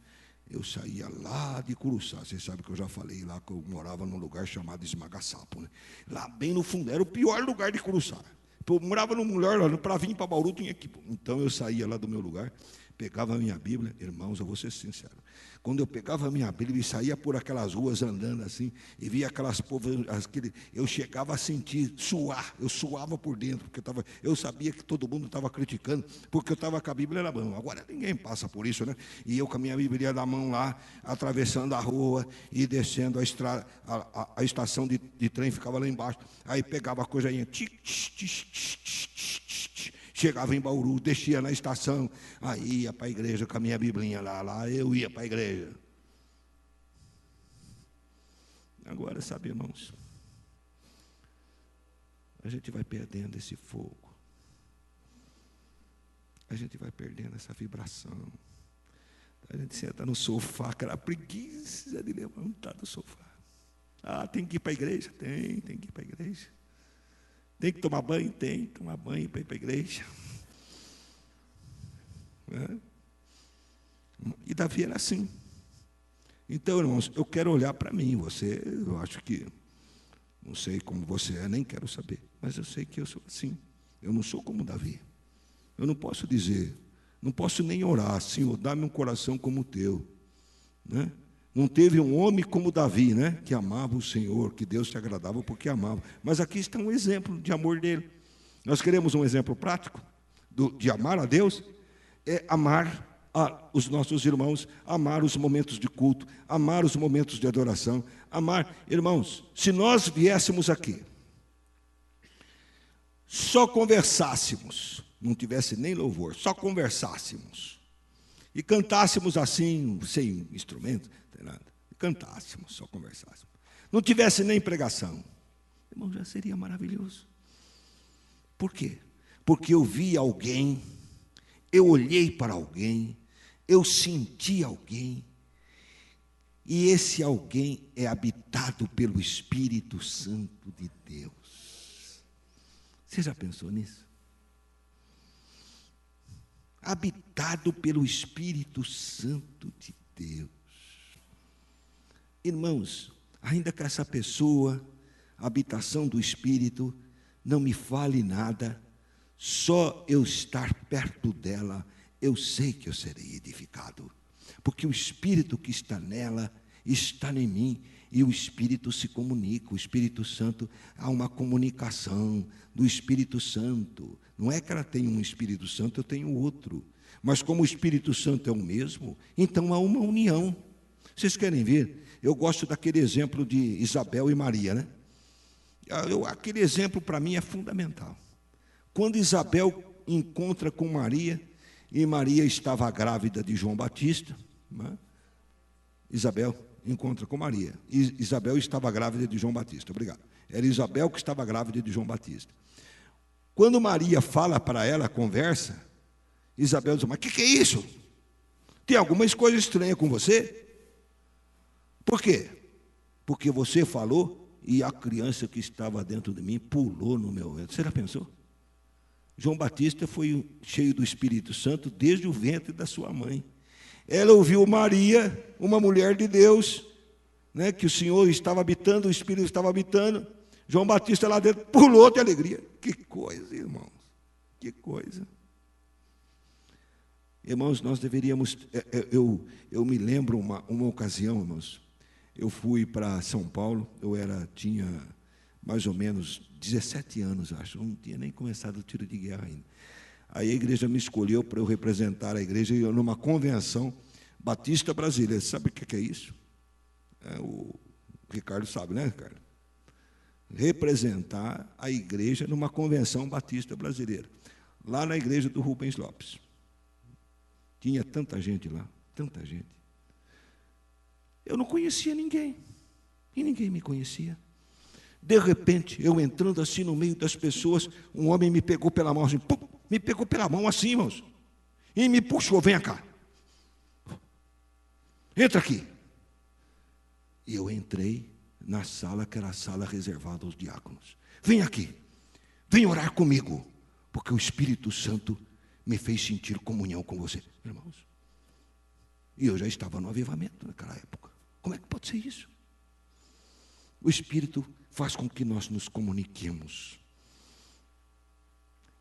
Eu saía lá de Curuçá, vocês sabem que eu já falei lá que eu morava num lugar chamado Esmaga-Sapo, né? Lá bem no fundo, era o pior lugar de Curuçá. Eu morava num lugar, para vir para Bauru tinha que... Então eu saía lá do meu lugar, pegava a minha Bíblia, irmãos, eu vou ser sincero. Quando eu pegava a minha Bíblia e saía por aquelas ruas andando assim, e via aquelas povos, eu chegava a sentir, eu suava por dentro, porque eu sabia que todo mundo estava criticando, porque eu estava com a Bíblia na mão. Agora ninguém passa por isso, né? E eu com a minha Bíblia na mão lá, atravessando a rua e descendo a estação de trem, ficava lá embaixo, aí pegava a coisa aí, chegava em Bauru, descia na estação, aí ia para a igreja com a minha biblinha lá eu ia para a igreja. Agora, sabe, irmãos, a gente vai perdendo esse fogo, a gente vai perdendo essa vibração, a gente senta no sofá, aquela preguiça de levantar do sofá. Tem que ir para a igreja? Tem que ir para a igreja. Tem que tomar banho? Tem que tomar banho para ir para a igreja. E Davi era assim. Então, irmãos, eu quero olhar para mim. Eu acho que, não sei como você é, nem quero saber. Mas eu sei que eu sou assim. Eu não sou como Davi. Eu não posso dizer, não posso nem orar, Senhor, dá-me um coração como o teu, né? Não teve um homem como Davi, né? Que amava o Senhor, que Deus se agradava porque amava. Mas aqui está um exemplo de amor dele. Nós queremos um exemplo prático de amar a Deus, é amar os nossos irmãos, amar os momentos de culto, amar os momentos de adoração, amar. Irmãos, se nós viéssemos aqui, só conversássemos, não tivesse nem louvor, só conversássemos, e cantássemos assim, sem instrumento, não tem nada, e cantássemos, só conversássemos, não tivesse nem pregação, irmão, já seria maravilhoso. Por quê? Porque eu vi alguém, eu olhei para alguém, eu senti alguém, e esse alguém é habitado pelo Espírito Santo de Deus. Você já pensou nisso? Habitado pelo Espírito Santo de Deus. Irmãos, ainda que essa pessoa, a habitação do Espírito, não me fale nada, só eu estar perto dela, eu sei que eu serei edificado, porque o Espírito que está nela está em mim, e o Espírito se comunica, o Espírito Santo, há uma comunicação do Espírito Santo. Não é que ela tem um Espírito Santo, eu tenho outro, mas como o Espírito Santo é o mesmo, então há uma união. Vocês querem ver? Eu gosto daquele exemplo de Isabel e Maria, né? Aquele exemplo para mim é fundamental. Quando Isabel encontra com Maria, e Maria estava grávida de João Batista, né? Isabel encontra com Maria. Isabel estava grávida de João Batista, obrigado. Era Isabel que estava grávida de João Batista. Quando Maria fala para ela, conversa, Isabel diz: mas o que é isso? Tem alguma coisa estranha com você? Por quê? Porque você falou e a criança que estava dentro de mim pulou no meu ventre. Você já pensou? João Batista foi cheio do Espírito Santo desde o ventre da sua mãe. Ela ouviu Maria, uma mulher de Deus, né, que o Senhor estava habitando, o Espírito estava habitando. João Batista lá dentro pulou de alegria. Que coisa, irmãos, que coisa. Irmãos, nós deveríamos... Eu me lembro uma ocasião, irmãos, eu fui para São Paulo, tinha mais ou menos 17 anos, acho, não tinha nem começado o tiro de guerra ainda. Aí a igreja me escolheu para eu representar a igreja numa convenção batista brasileira. Sabe o que é isso? O Ricardo sabe, né, Ricardo? Representar a igreja numa convenção batista brasileira, lá na igreja do Rubens Lopes. Tinha tanta gente lá, tanta gente. Eu não conhecia ninguém, e ninguém me conhecia. De repente, eu entrando assim no meio das pessoas, um homem me pegou pela mão, assim, pum, me pegou pela mão assim, irmãos, e me puxou: vem cá, entra aqui. E eu entrei na sala, que era a sala reservada aos diáconos. Vem aqui, vem orar comigo, porque o Espírito Santo me fez sentir comunhão com você. Irmãos, e eu já estava no avivamento naquela época. Como é que pode ser isso? O Espírito faz com que nós nos comuniquemos.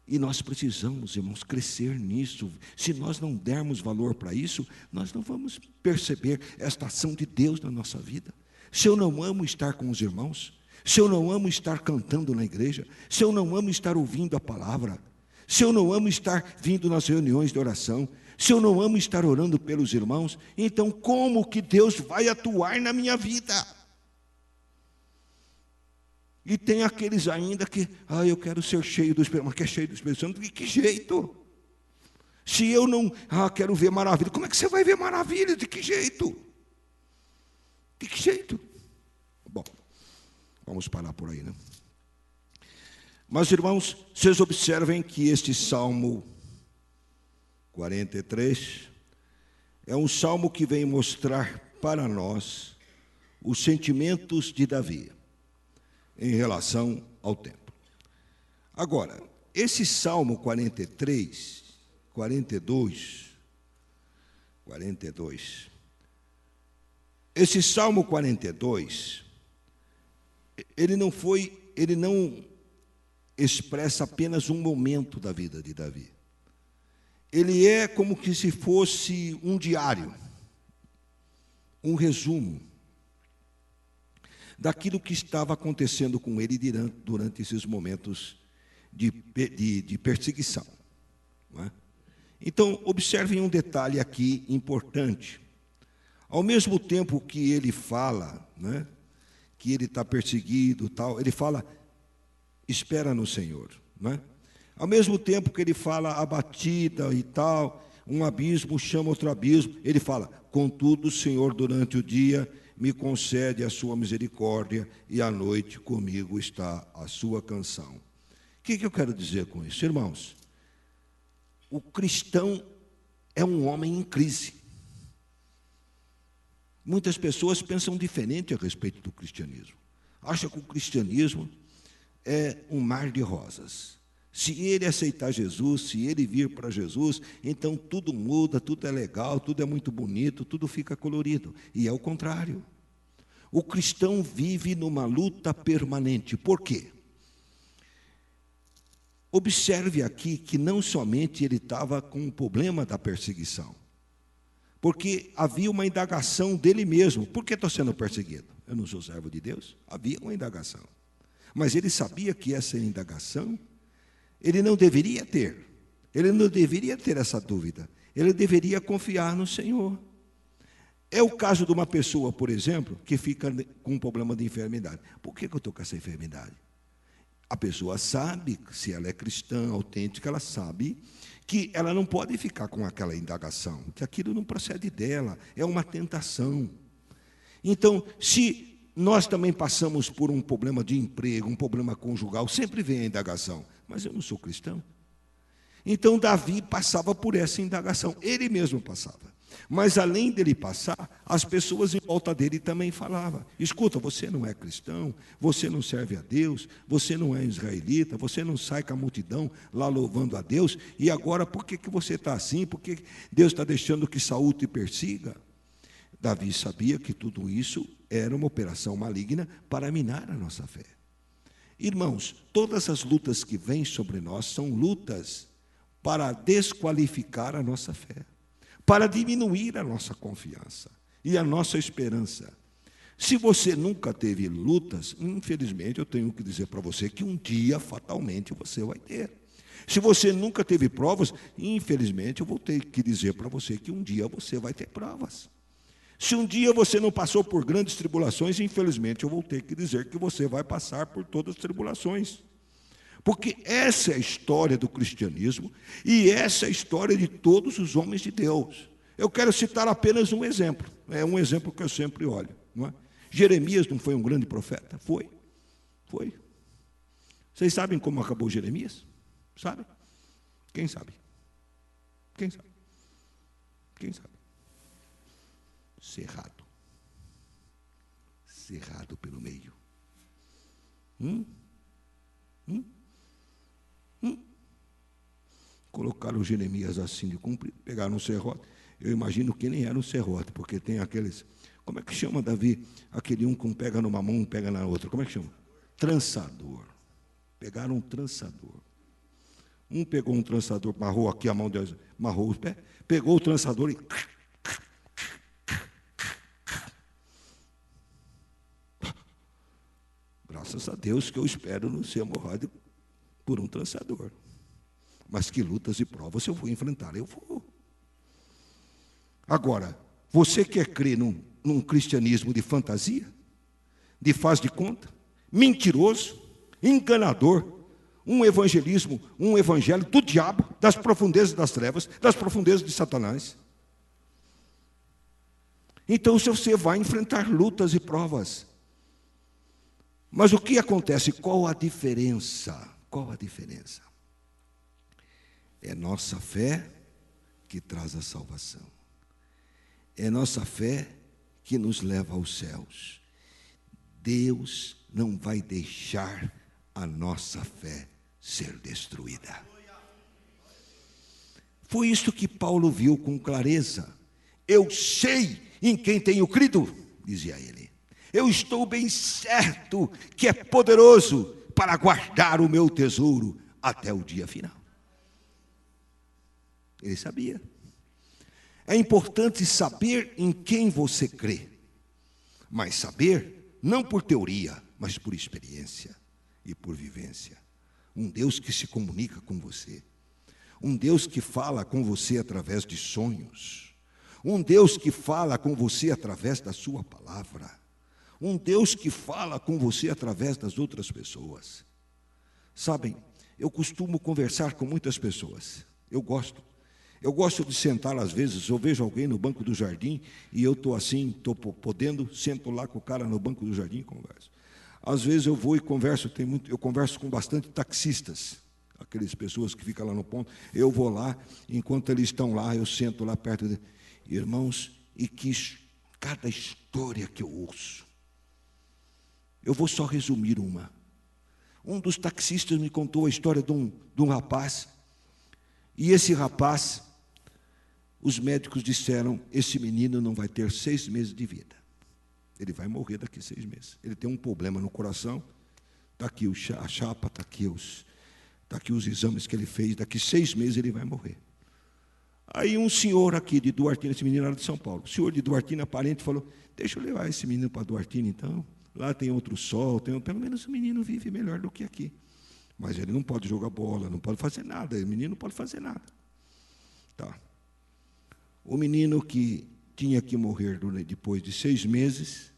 E nós precisamos, irmãos, crescer nisso. Se nós não dermos valor para isso, nós não vamos perceber esta ação de Deus na nossa vida. Se eu não amo estar com os irmãos, se eu não amo estar cantando na igreja, se eu não amo estar ouvindo a palavra, se eu não amo estar vindo nas reuniões de oração, se eu não amo estar orando pelos irmãos, então como que Deus vai atuar na minha vida? E tem aqueles ainda que, eu quero ser cheio do Espírito, mas que é cheio do Espírito Santo, de que jeito? Se eu não, quero ver maravilha, como é que você vai ver maravilha? De que jeito? De que jeito? Bom, vamos parar por aí, né? Mas, irmãos, vocês observem que este Salmo 43 é um salmo que vem mostrar para nós os sentimentos de Davi em relação ao templo. Agora, esse Salmo 42, esse Salmo 42, ele não expressa apenas um momento da vida de Davi. ele é como que se fosse um diário, um resumo daquilo que estava acontecendo com ele durante esses momentos de perseguição. Não é? Então, observem um detalhe aqui importante. Ao mesmo tempo que ele fala, né, que ele está perseguido, tal, ele fala, espera no Senhor. Né? Ao mesmo tempo que ele fala abatida e tal, um abismo chama outro abismo, ele fala, contudo, Senhor, durante o dia me concede a sua misericórdia e à noite comigo está a sua canção. O que eu quero dizer com isso? Irmãos, o cristão é um homem em crise. Muitas pessoas pensam diferente a respeito do cristianismo. Acham que o cristianismo é um mar de rosas. Se ele aceitar Jesus, se ele vir para Jesus, então tudo muda, tudo é legal, tudo é muito bonito, tudo fica colorido. E é o contrário. O cristão vive numa luta permanente. Por quê? Observe aqui que não somente ele estava com o problema da perseguição, porque havia uma indagação dele mesmo. Por que estou sendo perseguido? Eu não sou servo de Deus? Havia uma indagação. Mas ele sabia que essa indagação ele não deveria ter. Ele não deveria ter essa dúvida. Ele deveria confiar no Senhor. É o caso de uma pessoa, por exemplo, que fica com um problema de enfermidade. Por que eu estou com essa enfermidade? A pessoa sabe, se ela é cristã, autêntica, ela sabe que ela não pode ficar com aquela indagação, que aquilo não procede dela, é uma tentação. Então, se nós também passamos por um problema de emprego, um problema conjugal, sempre vem a indagação, mas eu não sou cristão. Então, Davi passava por essa indagação, ele mesmo passava. Mas, além dele passar, as pessoas em volta dele também falavam, escuta, você não é cristão, você não serve a Deus, você não é israelita, você não sai com a multidão lá louvando a Deus, e agora por que você está assim? Por que Deus está deixando que Saul te persiga? Davi sabia que tudo isso era uma operação maligna para minar a nossa fé. Irmãos, todas as lutas que vêm sobre nós são lutas para desqualificar a nossa fé, para diminuir a nossa confiança e a nossa esperança. Se você nunca teve lutas, infelizmente eu tenho que dizer para você que um dia, fatalmente, você vai ter. Se você nunca teve provas, infelizmente eu vou ter que dizer para você que um dia você vai ter provas. Se um dia você não passou por grandes tribulações, infelizmente eu vou ter que dizer que você vai passar por todas as tribulações. Porque essa é a história do cristianismo e essa é a história de todos os homens de Deus. Eu quero citar apenas um exemplo. É um exemplo que eu sempre olho. Não é? Jeremias não foi um grande profeta? Foi. Foi. Vocês sabem como acabou Jeremias? Sabe? Quem sabe? Quem sabe? Quem sabe? Cerrado. Cerrado pelo meio. Colocaram Jeremias assim de comprido, pegaram um serrote. Eu imagino que nem era um serrote, porque tem aqueles, como é que chama, Davi? Aquele um que pega numa mão, pega na outra, como é que chama? Trançador. Pegaram um trançador. Um pegou um trançador, amarrou aqui a mão deles, amarrou os pés, pegou o trançador e... Graças a Deus que eu espero não ser morrado por um trançador. Mas que lutas e provas eu vou enfrentar, eu vou. Agora, você quer crer num cristianismo de fantasia? De faz de conta? Mentiroso? Enganador? Um evangelho do diabo, das profundezas das trevas, das profundezas de Satanás? Então, se você vai enfrentar lutas e provas. Mas o que acontece? Qual a diferença? Qual a diferença? É nossa fé que traz a salvação. É nossa fé que nos leva aos céus. Deus não vai deixar a nossa fé ser destruída. Foi isso que Paulo viu com clareza. Eu sei em quem tenho crido, dizia ele. Eu estou bem certo que é poderoso para guardar o meu tesouro até o dia final. Ele sabia. É importante saber em quem você crê, mas saber não por teoria, mas por experiência e por vivência. Um Deus que se comunica com você, um Deus que fala com você através de sonhos, um Deus que fala com você através da sua palavra, um Deus que fala com você através das outras pessoas. Sabem, eu costumo conversar com muitas pessoas, eu gosto de sentar às vezes, eu vejo alguém no banco do jardim e eu estou assim, estou podendo, sento lá com o cara no banco do jardim e converso. Às vezes eu vou e converso, eu converso com bastante taxistas, aquelas pessoas que ficam lá no ponto, eu vou lá, enquanto eles estão lá, eu sento lá perto deles. Irmãos, e que cada história que eu ouço, eu vou só resumir uma. Um dos taxistas me contou a história de um rapaz, e esse rapaz, os médicos disseram, esse menino não vai ter 6 meses de vida. Ele vai morrer daqui a 6 meses. Ele tem um problema no coração, está aqui a chapa, está aqui os exames que ele fez, daqui 6 meses ele vai morrer. Aí um senhor aqui de Duartina, esse menino era de São Paulo, o senhor de Duartina, parente, falou, deixa eu levar esse menino para Duartina então, lá tem outro sol, pelo menos o menino vive melhor do que aqui. Mas ele não pode jogar bola, não pode fazer nada, o menino não pode fazer nada. Tá. O menino que tinha que morrer depois de 6 meses,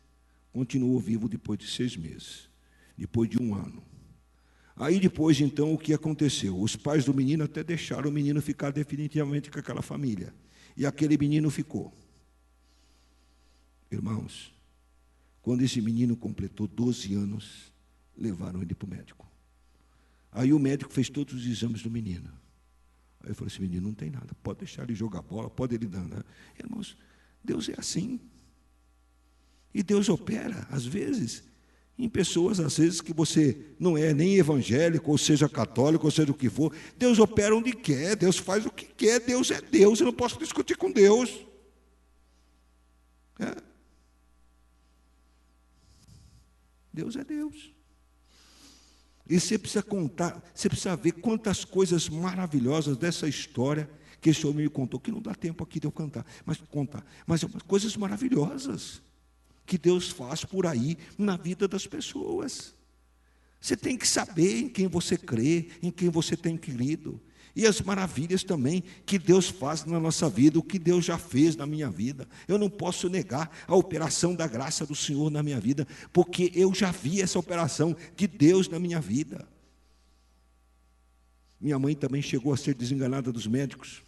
continuou vivo depois de 6 meses, depois de 1 ano. Aí depois, então, o que aconteceu? Os pais do menino até deixaram o menino ficar definitivamente com aquela família. E aquele menino ficou. Irmãos, quando esse menino completou 12 anos, levaram ele para o médico. Aí o médico fez todos os exames do menino. Aí eu falei, esse menino não tem nada, pode deixar ele jogar bola, pode ele dar. Né? Irmãos, Deus é assim. E Deus opera, às vezes, em pessoas, às vezes, que você não é nem evangélico, ou seja católico, ou seja o que for. Deus opera onde quer, Deus faz o que quer, Deus é Deus, eu não posso discutir com Deus. É. Deus é Deus. E você precisa contar, você precisa ver quantas coisas maravilhosas dessa história que esse homem me contou, que não dá tempo aqui de eu contar, mas coisas maravilhosas que Deus faz por aí na vida das pessoas. Você tem que saber em quem você crê, em quem você tem crido. E as maravilhas também que Deus faz na nossa vida, o que Deus já fez na minha vida. Eu não posso negar a operação da graça do Senhor na minha vida, porque eu já vi essa operação de Deus na minha vida. Minha mãe também chegou a ser desenganada dos médicos.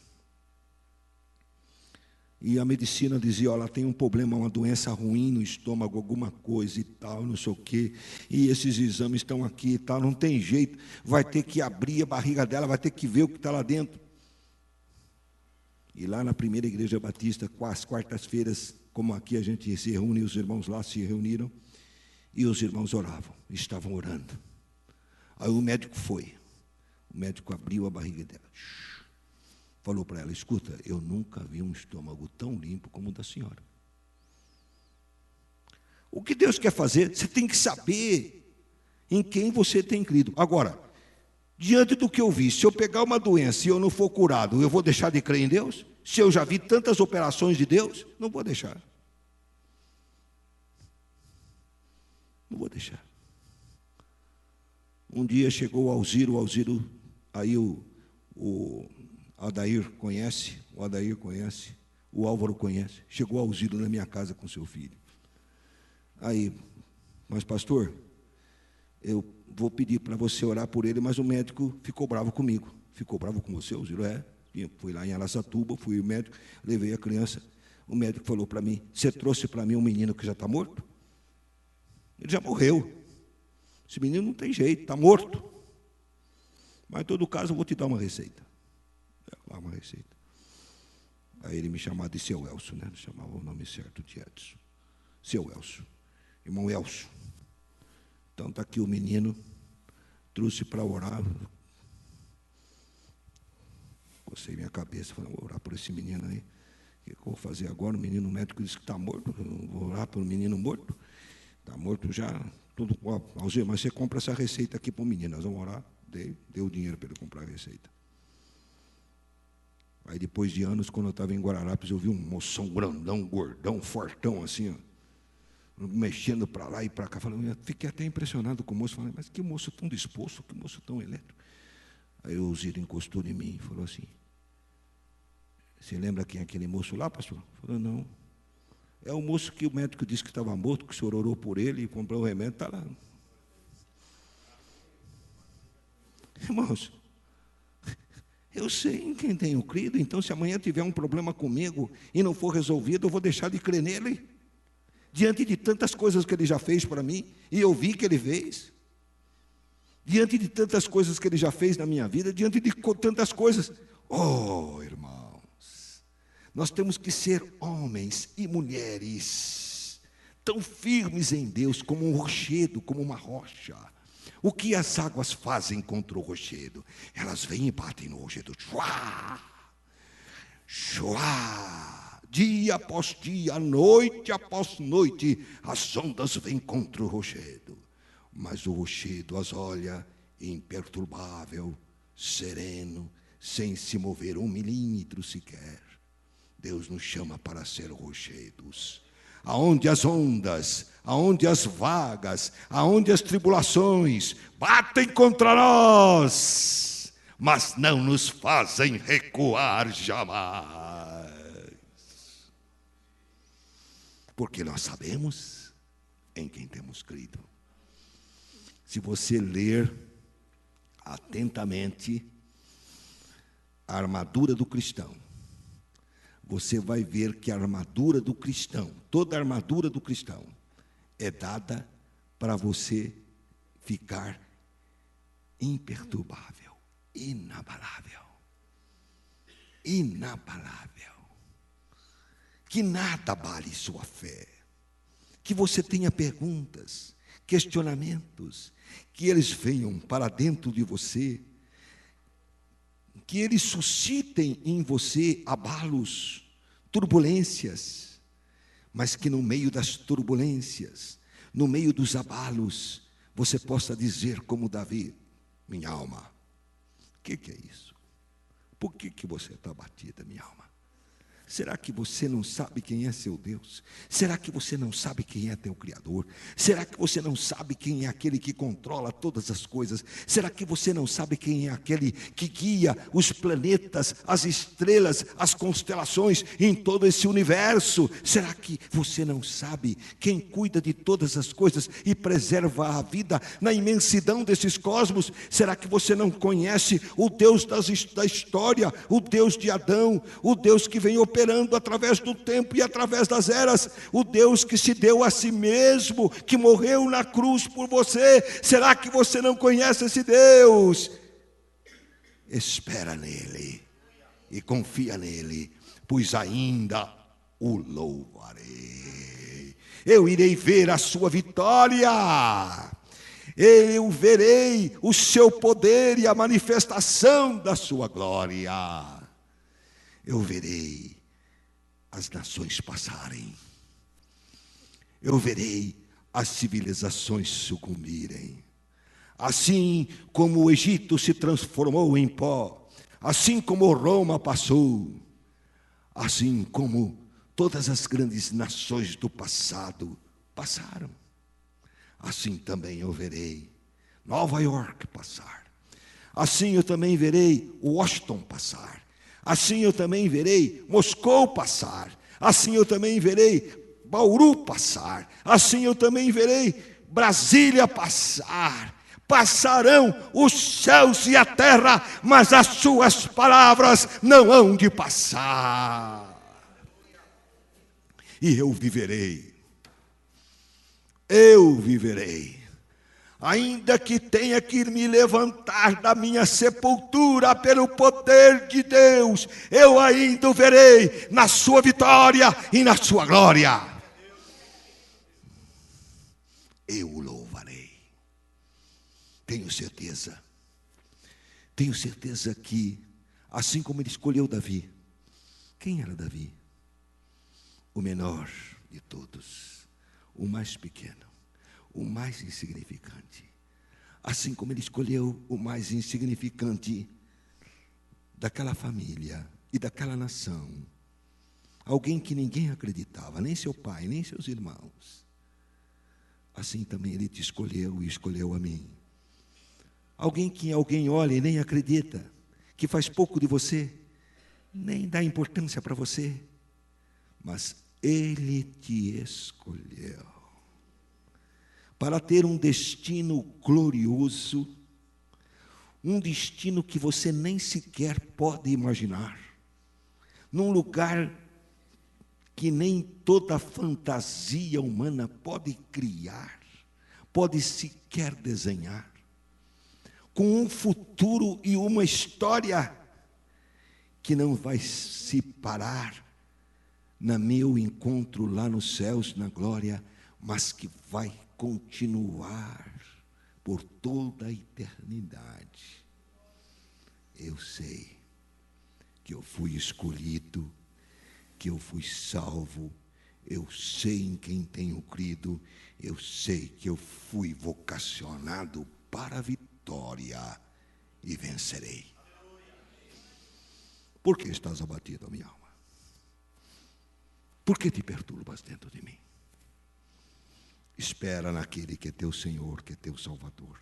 E a medicina dizia, ela tem um problema, uma doença ruim no estômago, alguma coisa e tal, não sei o quê. E esses exames estão aqui e tal, não tem jeito. Vai ter que abrir a barriga dela, vai ter que ver o que está lá dentro. E lá na primeira igreja batista, às quartas-feiras, como aqui a gente se reúne, os irmãos lá se reuniram, e os irmãos oravam, estavam orando. Aí o médico foi. O médico abriu a barriga dela. Falou para ela, escuta, eu nunca vi um estômago tão limpo como o da senhora. O que Deus quer fazer, você tem que saber em quem você tem crido. Agora, diante do que eu vi, se eu pegar uma doença e eu não for curado, eu vou deixar de crer em Deus? Se eu já vi tantas operações de Deus, não vou deixar. Não vou deixar. Um dia chegou o Alziro, aí o Adair conhece, o Álvaro conhece. Chegou ao Alziro na minha casa com seu filho. Aí, mas pastor, eu vou pedir para você orar por ele, mas o médico ficou bravo comigo. Ficou bravo com você, Alziro? É. Fui lá em Araçatuba, fui o médico, levei a criança. O médico falou para mim, você trouxe para mim um menino que já está morto? Ele já morreu. Esse menino não tem jeito, está morto. Mas em todo caso eu vou te dar uma receita. Uma receita. Aí ele me chamava de seu Elcio, né? Não chamava o nome certo de Edson. Seu Elcio. Irmão Elcio. Então está aqui o menino, trouxe para orar. Cocei minha cabeça, falei, vou orar por esse menino aí. O que eu vou fazer agora? O menino médico disse que está morto. Eu vou orar pelo menino morto. Está morto já. Tudo. Alzir, mas você compra essa receita aqui para o menino. Nós vamos orar. Dei o dinheiro para ele comprar a receita. Aí depois de anos, quando eu estava em Guararapes, eu vi um moção grandão, gordão, fortão, assim, ó, mexendo para lá e para cá. Eu fiquei até impressionado com o moço. Falei, mas que moço tão disposto, que moço tão elétrico. Aí o Ziro encostou em mim e falou assim, você lembra quem é aquele moço lá, pastor? Falou, não. É o moço que o médico disse que estava morto, que o senhor orou por ele e comprou o remédio, está lá. Irmãos, eu sei em quem tenho crido, então se amanhã tiver um problema comigo e não for resolvido, eu vou deixar de crer nele. Diante de tantas coisas que ele já fez para mim, e eu vi que ele fez. Diante de tantas coisas que ele já fez na minha vida, diante de tantas coisas. Oh, irmãos, nós temos que ser homens e mulheres tão firmes em Deus como um rochedo, como uma rocha. O que as águas fazem contra o rochedo? Elas vêm e batem no rochedo. Chua! Chua! Dia após dia, noite após noite, as ondas vêm contra o rochedo. Mas o rochedo as olha imperturbável, sereno, sem se mover 1 milímetro sequer. Deus nos chama para ser rochedos. Aonde as ondas, aonde as vagas, aonde as tribulações batem contra nós, mas não nos fazem recuar jamais. Porque nós sabemos em quem temos crido. Se você ler atentamente a armadura do cristão, você vai ver que a armadura do cristão, toda a armadura do cristão, é dada para você ficar imperturbável, inabalável. Inabalável. Que nada abale sua fé. Que você tenha perguntas, questionamentos, que eles venham para dentro de você, que eles suscitem em você abalos, turbulências, mas que no meio das turbulências, no meio dos abalos, você possa dizer como Davi, minha alma, o que é isso? Por que você está abatida, minha alma? Será que você não sabe quem é seu Deus? Será que você não sabe quem é teu Criador? Será que você não sabe quem é aquele que controla todas as coisas? Será que você não sabe quem é aquele que guia os planetas, as estrelas, as constelações em todo esse universo? Será que você não sabe quem cuida de todas as coisas e preserva a vida na imensidão desses cosmos? Será que você não conhece o Deus da história, o Deus de Adão, o Deus que vem operando através do tempo e através das eras, o Deus que se deu a si mesmo, que morreu na cruz por você? Será que você não conhece esse Deus? Espera nele e confia nele, pois ainda o louvarei. Eu irei ver a sua vitória, eu verei o seu poder e a manifestação da sua glória. Eu verei as nações passarem. Eu verei as civilizações sucumbirem. Assim como o Egito se transformou em pó, assim como Roma passou, assim como todas as grandes nações do passado passaram, assim também eu verei Nova York passar. Assim eu também verei Washington passar. Assim eu também verei Moscou passar. Assim eu também verei Bauru passar. Assim eu também verei Brasília passar. Passarão os céus e a terra, mas as suas palavras não hão de passar. E eu viverei. Eu viverei. Ainda que tenha que me levantar da minha sepultura pelo poder de Deus, eu ainda o verei na sua vitória e na sua glória. Eu o louvarei. Tenho certeza que, assim como ele escolheu Davi, quem era Davi? O menor de todos, o mais pequeno, o mais insignificante. Assim como ele escolheu o mais insignificante daquela família e daquela nação. Alguém que ninguém acreditava, nem seu pai, nem seus irmãos. Assim também Ele te escolheu e escolheu a mim. Alguém que alguém olha e nem acredita, que faz pouco de você, nem dá importância para você, mas Ele te escolheu para ter um destino glorioso, um destino que você nem sequer pode imaginar, num lugar que nem toda fantasia humana pode criar, pode sequer desenhar, com um futuro e uma história que não vai se parar no meu encontro lá nos céus, na glória, mas que vai continuar por toda a eternidade. Eu sei que eu fui escolhido, que eu fui salvo, eu sei em quem tenho crido, eu sei que eu fui vocacionado para a vitória e vencerei. Por que estás abatido, minha alma? Por que te perturbas dentro de mim? Espera naquele que é teu Senhor, que é teu Salvador,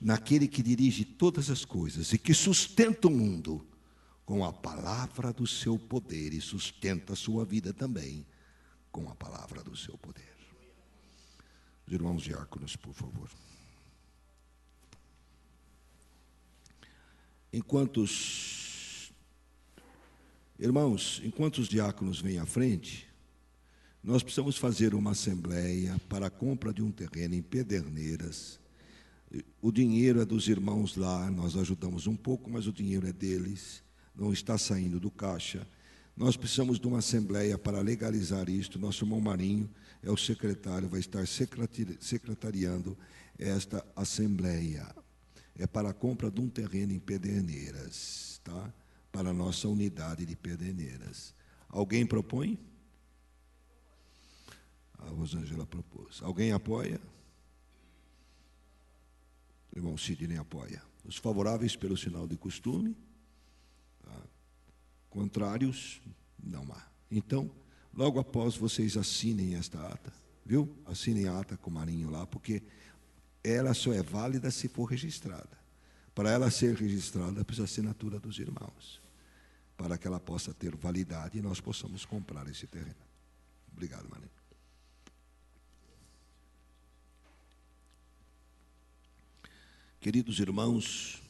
naquele que dirige todas as coisas e que sustenta o mundo com a palavra do seu poder e sustenta a sua vida também com a palavra do seu poder. Os irmãos diáconos, por favor. Enquanto os diáconos vêm à frente, nós precisamos fazer uma assembleia para a compra de um terreno em Pederneiras. O dinheiro é dos irmãos lá, nós ajudamos um pouco, mas o dinheiro é deles, não está saindo do caixa. Nós precisamos de uma assembleia para legalizar isto. Nosso irmão Marinho é o secretário, vai estar secretariando esta assembleia. É para a compra de um terreno em Pederneiras, tá? Para a nossa unidade de Pederneiras. Alguém propõe? A Rosângela propôs. Alguém apoia? O irmão Sidney apoia. Os favoráveis pelo sinal de costume? Tá. Contrários? Não há. Então, logo após vocês assinem esta ata, viu? Assinem a ata com o Marinho lá, porque ela só é válida se for registrada. Para ela ser registrada, precisa a assinatura dos irmãos, para que ela possa ter validade e nós possamos comprar esse terreno. Obrigado, Marinho. Queridos irmãos,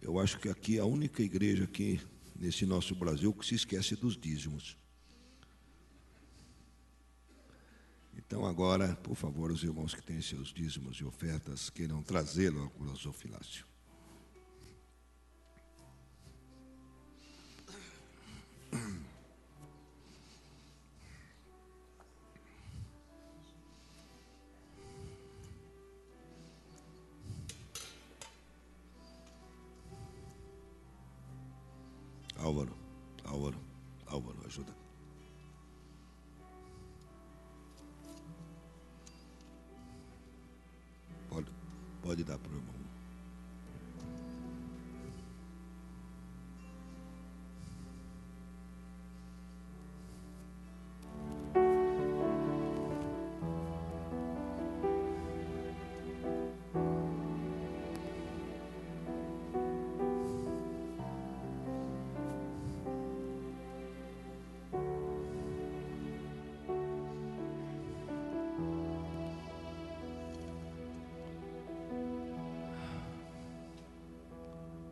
eu acho que aqui é a única igreja aqui nesse nosso Brasil que se esquece dos dízimos. Então agora, por favor, os irmãos que têm seus dízimos e ofertas queiram trazê-lo ao gasofilácio. Álvaro, ajuda. Pode dar para o irmão.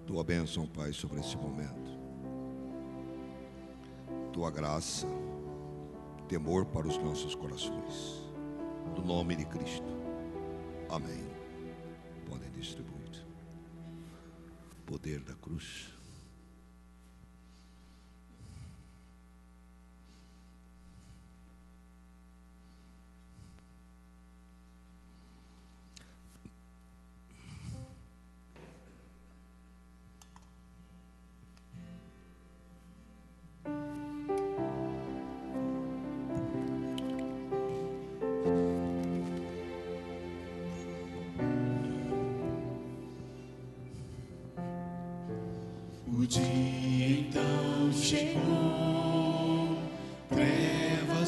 Tua bênção, Pai, sobre esse momento. Tua graça, temor para os nossos corações. No nome de Cristo. Amém. Podem distribuir. Poder da cruz.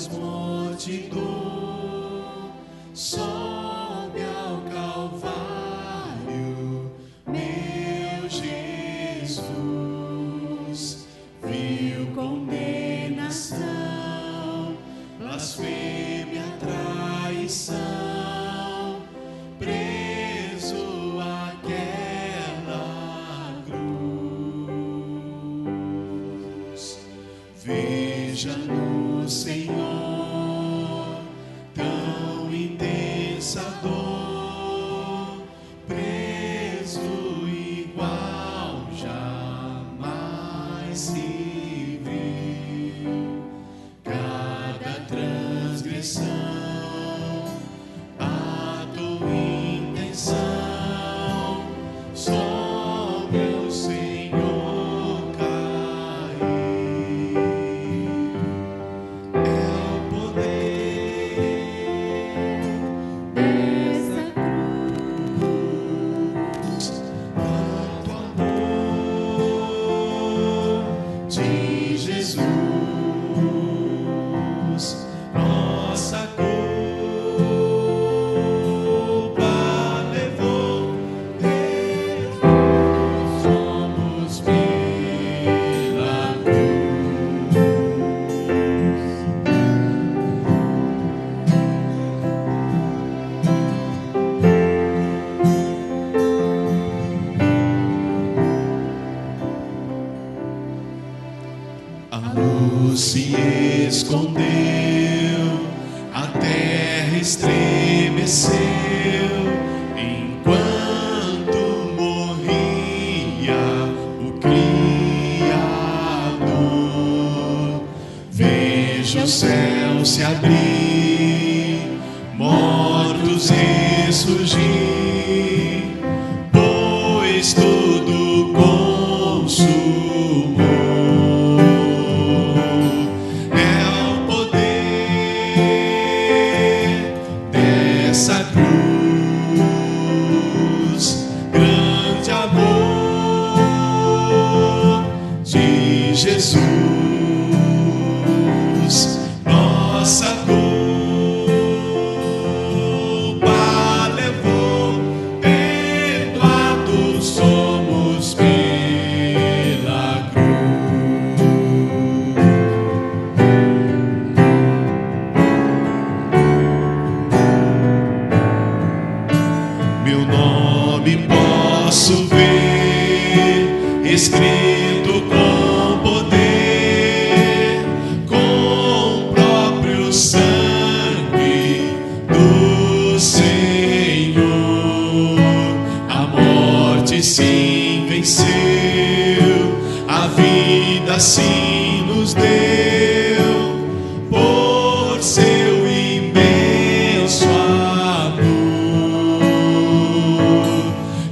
após morte e dor, sobe ao Calvário, meu Jesus, viu condenação, blasfêmia, traição, preso àquela cruz. Veja no Senhor tão intensa dor, preso igual jamais se viu. Cada transgressão, ato e intenção, sobre o Senhor caiu. É o poder
Dessa
cruz, tanto amor de Jesus, nossa culpa levou, Deus, somos pela cruz. A luz se escondeu, a terra estremeceu, enquanto morria o Criador. Veja o céu se abrir, mortos ressurgir, pois tudo consumou. É o poder dessa cruz, grande amor de Jesus, nossa culpa levou, perdoados somos pela cruz. Meu nome posso ver escrito com poder, com o próprio sangue do Senhor. A morte sim venceu, a vida sim nos deu, por seu imenso amor.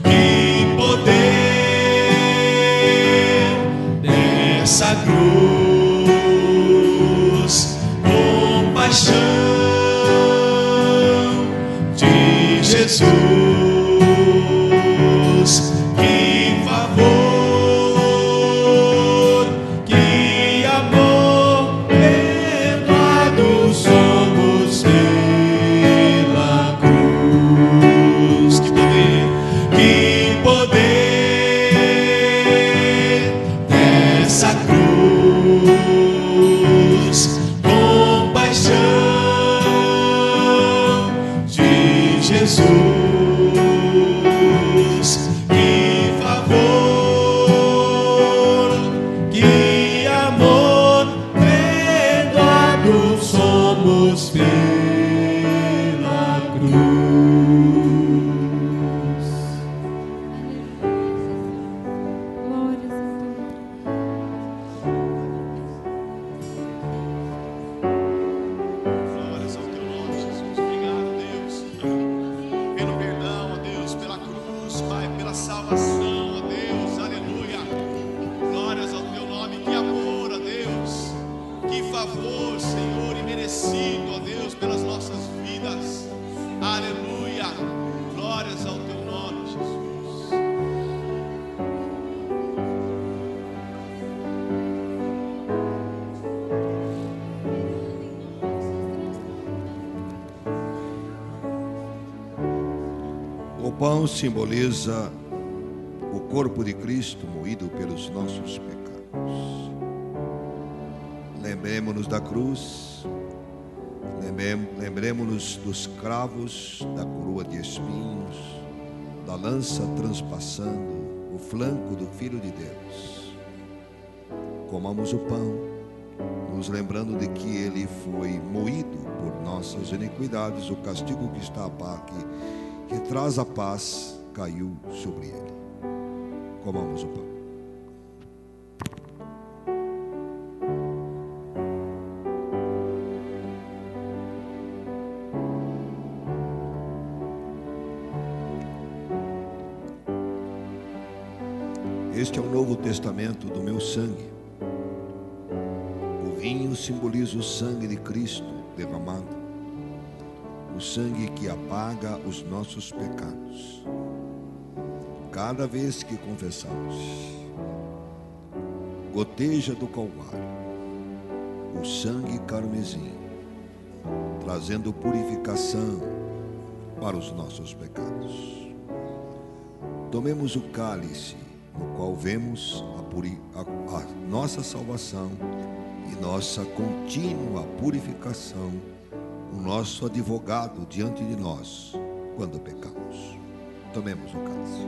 Que poder dessa cruz, compaixão de Jesus, que favor, que amor, perdoados somos pela cruz. Que poder dessa cruz, compaixão de Jesus, que favor, que amor, perdoados somos pela cruz.
Glórias a Deus.
Glórias ao teu nome, Jesus. Obrigado, Deus, pelo perdão, ó Deus, pela cruz, Pai, pela salvação, ó Deus. Aleluia. Glórias ao teu nome. Que amor, ó Deus. Que favor, Senhor, imerecido, ó Deus,
pão simboliza o corpo de Cristo moído pelos nossos pecados. Lembremos-nos da cruz, lembremos-nos dos cravos, da coroa de espinhos, da lança transpassando o flanco do Filho de Deus. Comamos o pão, nos lembrando de que ele foi moído por nossas iniquidades, o castigo que está a paz, que traz a paz, caiu sobre ele. Comamos o pão. Este é o Novo Testamento do meu sangue. O vinho simboliza o sangue de Cristo derramado, o sangue que apaga os nossos pecados. Cada vez que confessamos, goteja do Calvário o sangue carmesim, trazendo purificação para os nossos pecados. Tomemos o cálice, no qual vemos a nossa salvação e nossa contínua purificação, o nosso advogado diante de nós quando pecamos. Tomemos o cálice.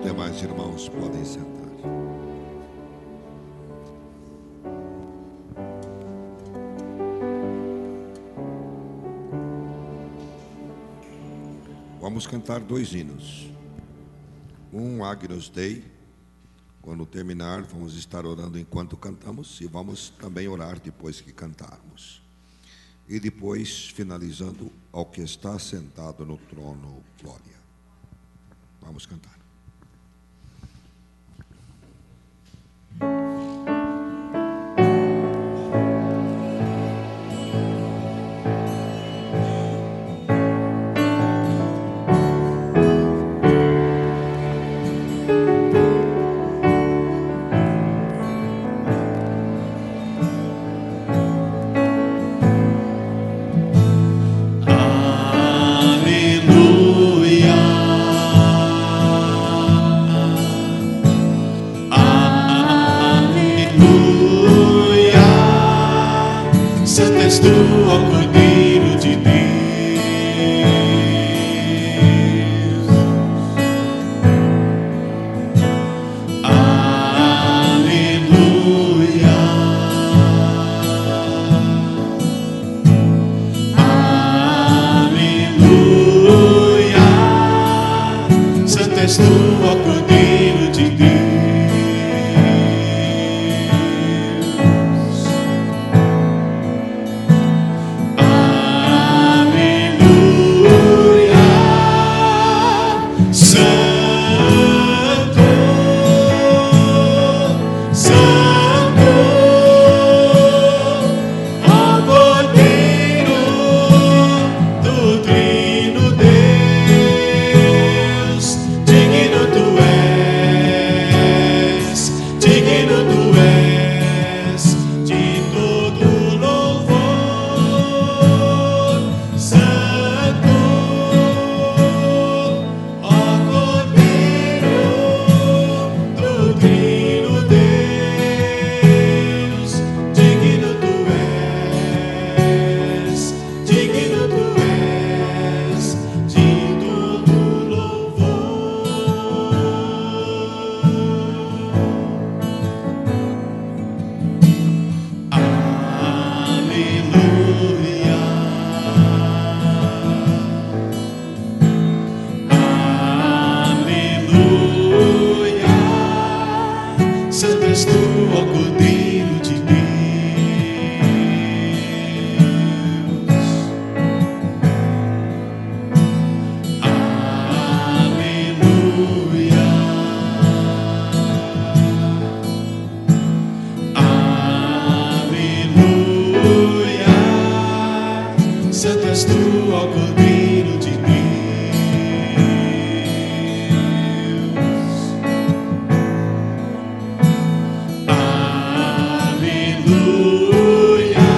Demais irmãos podem sentar. Vamos cantar 2 hinos. Um Agnus Dei. Quando terminar, vamos estar orando enquanto cantamos e vamos também orar depois que cantarmos. E depois, finalizando, ao que está sentado no trono, glória. Vamos cantar.
Tu, ó Cordeiro de Deus, aleluia, aleluia, santo és tu, ó Cordeiro de Deus. Digno tu Cordeiro de Deus. Aleluia,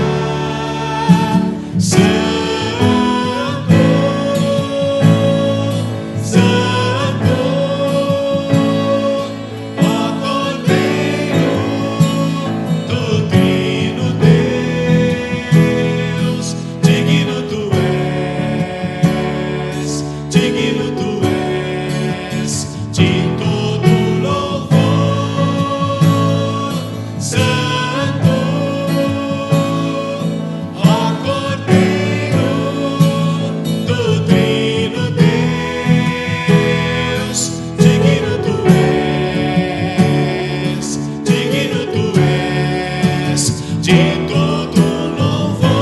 Santo, Santo, ó Cordeiro do Trino Deus, digno tu és de todo louvor. Santo, ó Cordeiro do Trino Deus, digno tu és de todo louvor.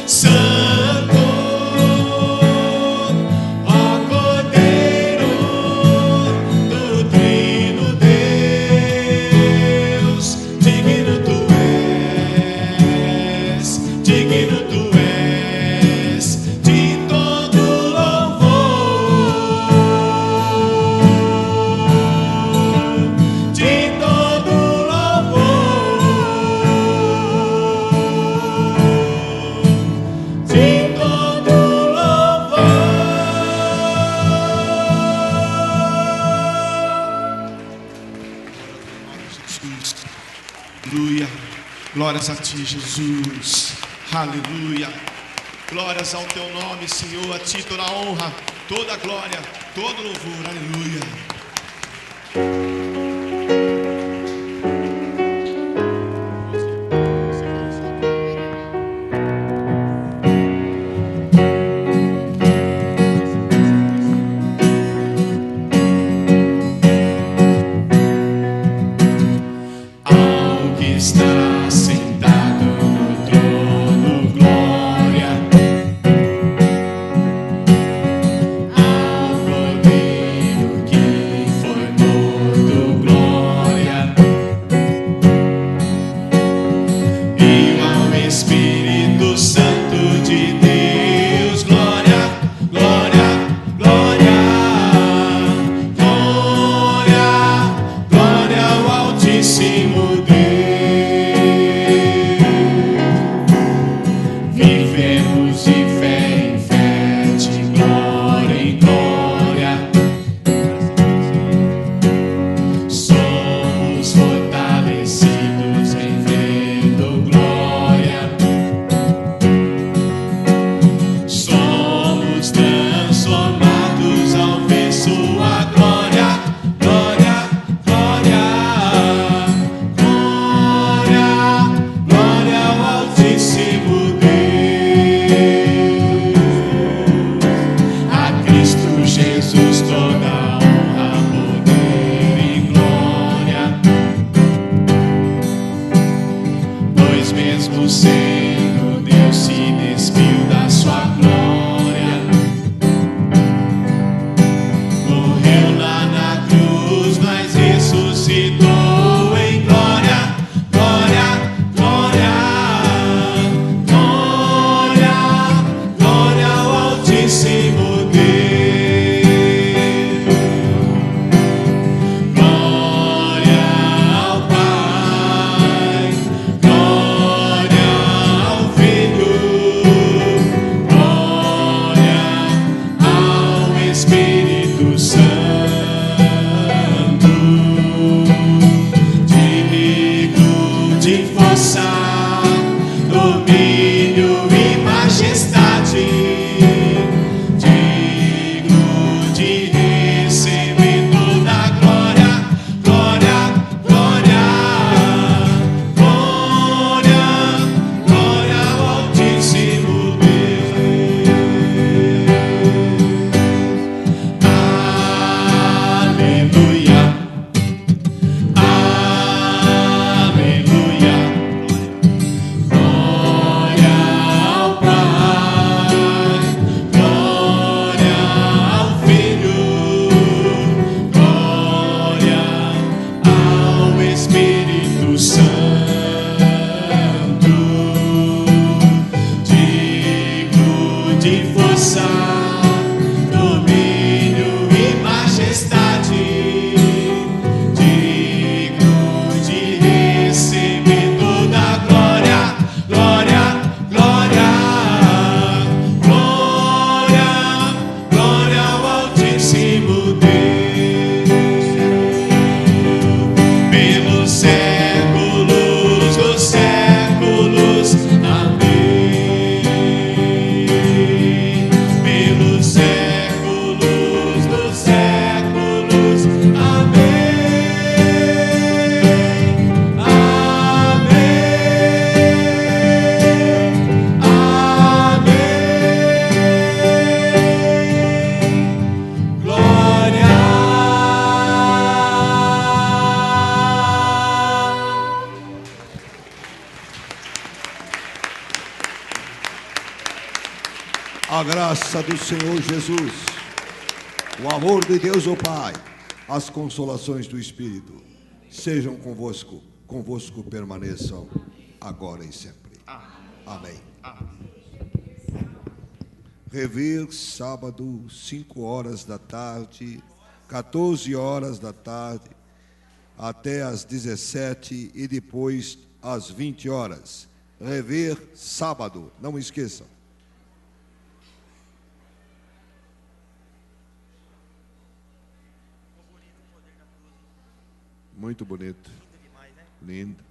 Santo, ó Cordeiro do Trino Deus, digno tu és de todo louvor, de todo louvor, de todo louvor. Aleluia. Glórias a ti, Jesus. Aleluia. Glórias ao teu nome, Senhor. A ti toda a honra, toda a glória, todo louvor. Aleluia. Ao que está sentado no trono, glória. Ao Cordeiro que foi morto, glória. E ao Espírito Santo de Deus, glória, glória, glória. Glória, glória ao Altíssimo Deus. Vivemos de fé em fé, de glória em glória. Somos fortalecidos em vendo glória. Somos transformados ao ver sua glória. Glória, glória, glória, glória ao Altíssimo Deus. A Cristo Jesus toda honra, poder e glória. Pois mesmo sendo Deus, se despiu da sua glória. Morreu lá na cruz, mas ressuscitou em glória, glória, glória, glória, glória ao Altíssimo Deus. Glória ao Pai, glória ao Filho, glória ao Espírito Santo, digno de força, domínio e majestade, digno força, domínio e majestade, digno de receber toda a glória, glória, glória, glória, glória ao Altíssimo Deus, pelos séculos dos séculos, amém. Pelos séculos dos séculos, amém. Amém. Amém. Glória.
A graça do Senhor Jesus, o amor de Deus o Pai, as consolações do Espírito, sejam convosco permaneçam agora e sempre. Amém. Rever, sábado, 5 horas da tarde, 14 horas da tarde, até às 17 e depois às 20 horas. Rever, sábado, não esqueçam. Muito bonito. Lindo.